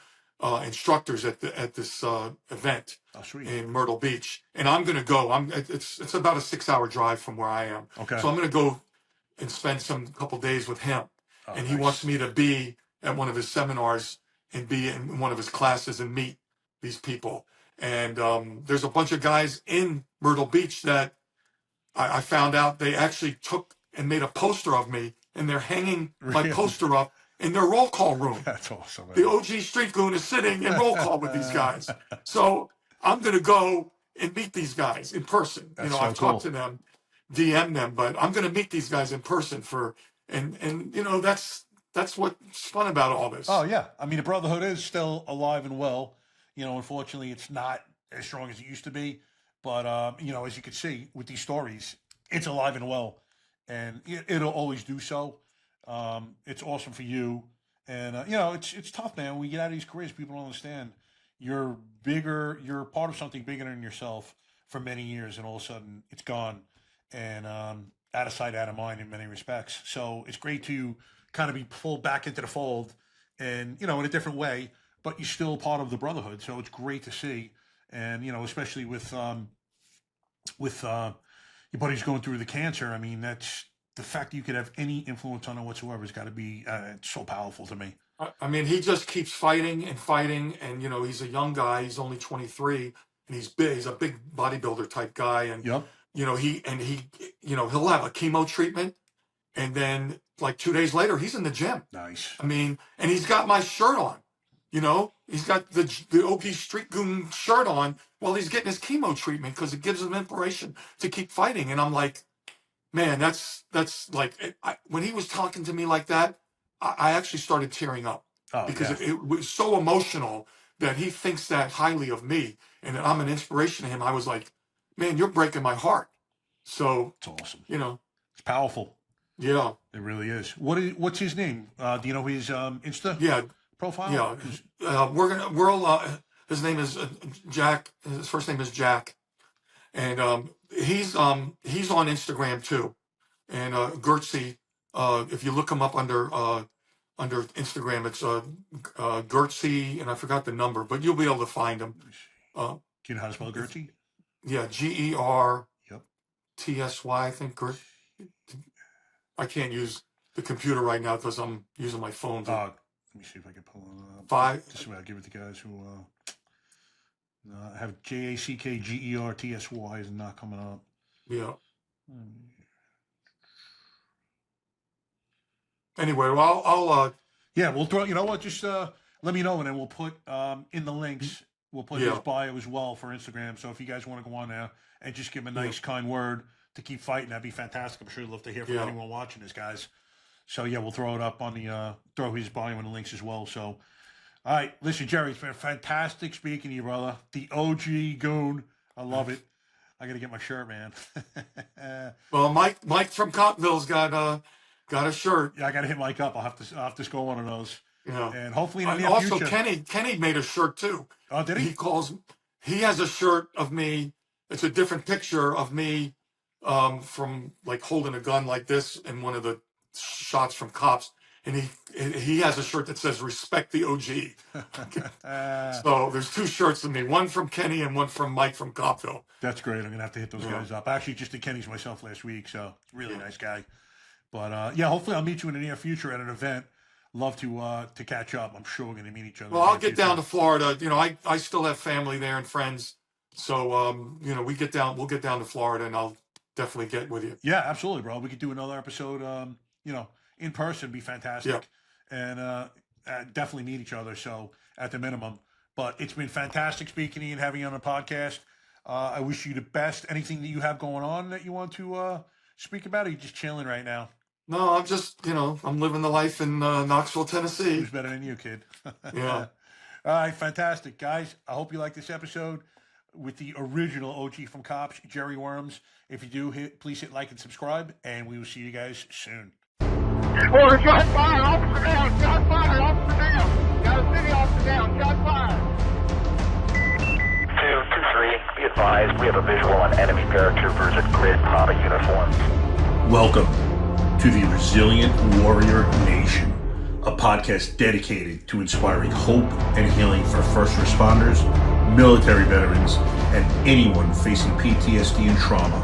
Speaker 4: instructors at this event
Speaker 3: Oh, sweet.
Speaker 4: in Myrtle Beach, and I'm going to go. It's about a 6-hour drive from where I am.
Speaker 3: Okay.
Speaker 4: So I'm going to go and spend some couple days with him,
Speaker 3: Oh,
Speaker 4: and he
Speaker 3: nice.
Speaker 4: wants me to be at one of his seminars and be in one of his classes and meet these people. And there's a bunch of guys in Myrtle Beach that I found out they actually took and made a poster of me, and they're hanging my
Speaker 3: Really?
Speaker 4: poster up in their roll call room.
Speaker 3: That's awesome. Man.
Speaker 4: The OG Street Goon is sitting in roll call with these guys. So I'm going to go and meet these guys in person.
Speaker 3: That's
Speaker 4: you know,
Speaker 3: so
Speaker 4: I've
Speaker 3: cool.
Speaker 4: talked to them, DM them, but I'm going to meet these guys in person and you know, that's what's fun about all this.
Speaker 3: Oh yeah, I mean the brotherhood is still alive and well. You know, unfortunately, it's not as strong as it used to be. But you know, as you can see with these stories, it's alive and well, and it'll always do so. It's awesome for you, and you know, it's tough, man. When you get out of these careers, people don't understand. You're bigger. You're part of something bigger than yourself for many years, and all of a sudden, it's gone, and out of sight, out of mind in many respects. So it's great to kind of be pulled back into the fold, and you know, in a different way, but you're still part of the brotherhood. So it's great to see, and you know, especially with your buddy's going through the cancer. I mean, that's the fact that you could have any influence on it whatsoever has got to be so powerful to me.
Speaker 4: I mean, he just keeps fighting and fighting, and you know, he's a young guy. He's only 23, and he's big. He's a big bodybuilder type guy, and
Speaker 3: Yep.
Speaker 4: you know, you know, he'll have a chemo treatment, and then like 2 days later, he's in the gym.
Speaker 3: Nice.
Speaker 4: I mean, and he's got my shirt on. You know, he's got the OP Street Goon shirt on while he's getting his chemo treatment because it gives him inspiration to keep fighting. And I'm like, man, that's like when he was talking to me like that, I actually started tearing up because it was so emotional that he thinks that highly of me and that I'm an inspiration to him. I was like, man, you're breaking my heart. So
Speaker 3: it's awesome.
Speaker 4: You know,
Speaker 3: it's powerful.
Speaker 4: Yeah,
Speaker 3: it really is. What's his name? Do you know his Insta?
Speaker 4: Yeah.
Speaker 3: Profile?
Speaker 4: Yeah, his name is Jack. His first name is Jack, and he's on Instagram too. And Gertzy, if you look him up under Instagram, it's Gertzy, and I forgot the number, but you'll be able to find him.
Speaker 3: Do you know how to spell Gertzy?
Speaker 4: Yeah, GERTSY. I think. I can't use the computer right now because I'm using my phone.
Speaker 3: Let me see if I can pull it up.
Speaker 4: 5.
Speaker 3: This is what I give it to guys who have JACKGERTSY is not coming up.
Speaker 4: Yeah. Anyway, well, I'll
Speaker 3: Yeah, we'll throw. You know what? Just let me know, and then we'll put in the links. We'll put his
Speaker 4: Yeah.
Speaker 3: bio as well for Instagram. So if you guys want to go on there and just give him a nice, kind word to keep fighting, that'd be fantastic. I'm sure he'd love to hear from
Speaker 4: Yeah.
Speaker 3: anyone watching this, guys. So yeah, we'll throw it up on the throw his bio in the links as well. So, all right, listen, Jerry, it's been fantastic speaking to you, brother. The OG goon, I love it. I gotta get my shirt, man.
Speaker 4: well, Mike from Cottonville's got a shirt.
Speaker 3: Yeah, I gotta hit Mike up. I'll have to score one of those.
Speaker 4: Yeah.
Speaker 3: And hopefully in the near
Speaker 4: Also,
Speaker 3: future.
Speaker 4: Kenny made a shirt too.
Speaker 3: Oh, did he?
Speaker 4: He has a shirt of me. It's a different picture of me from like holding a gun like this in one of the shots from Cops. And he has a shirt that says "Respect the OG." So there's two shirts of me, one from Kenny and one from Mike from Copville.
Speaker 3: That's great. I'm gonna have to hit those guys up. I actually just did Kenny's myself last week, so really nice guy. But yeah, hopefully I'll meet you in the near future at an event. Love to catch up. I'm sure we're gonna meet each other.
Speaker 4: Well, I'll get down to Florida. You know, I still have family there and friends. So you know, we'll get down to Florida, and I'll definitely get with you.
Speaker 3: Yeah, absolutely, bro. We could do another episode. You know, in person, be fantastic, and definitely meet each other. So at the minimum, but it's been fantastic speaking to you and having you on the podcast. I wish you the best. Anything that you have going on that you want to speak about? Or are you just chilling right now?
Speaker 4: No, I'm just, you know, I'm living the life in Knoxville, Tennessee.
Speaker 3: Who's better than you, kid?
Speaker 4: Yeah.
Speaker 3: All right, fantastic, guys. I hope you like this episode with the original OG from Cops, Jerry Wurms. If you do, please hit like and subscribe, and we will see you guys soon.
Speaker 1: Or shot fire, officer down, shot fire, officer down. Got a city officer down, shot fire.
Speaker 2: 223, be advised, we have a visual on enemy paratroopers in grid Papa uniforms.
Speaker 3: Welcome to the Resilient Warrior Nation, a podcast dedicated to inspiring hope and healing for first responders, military veterans, and anyone facing PTSD and trauma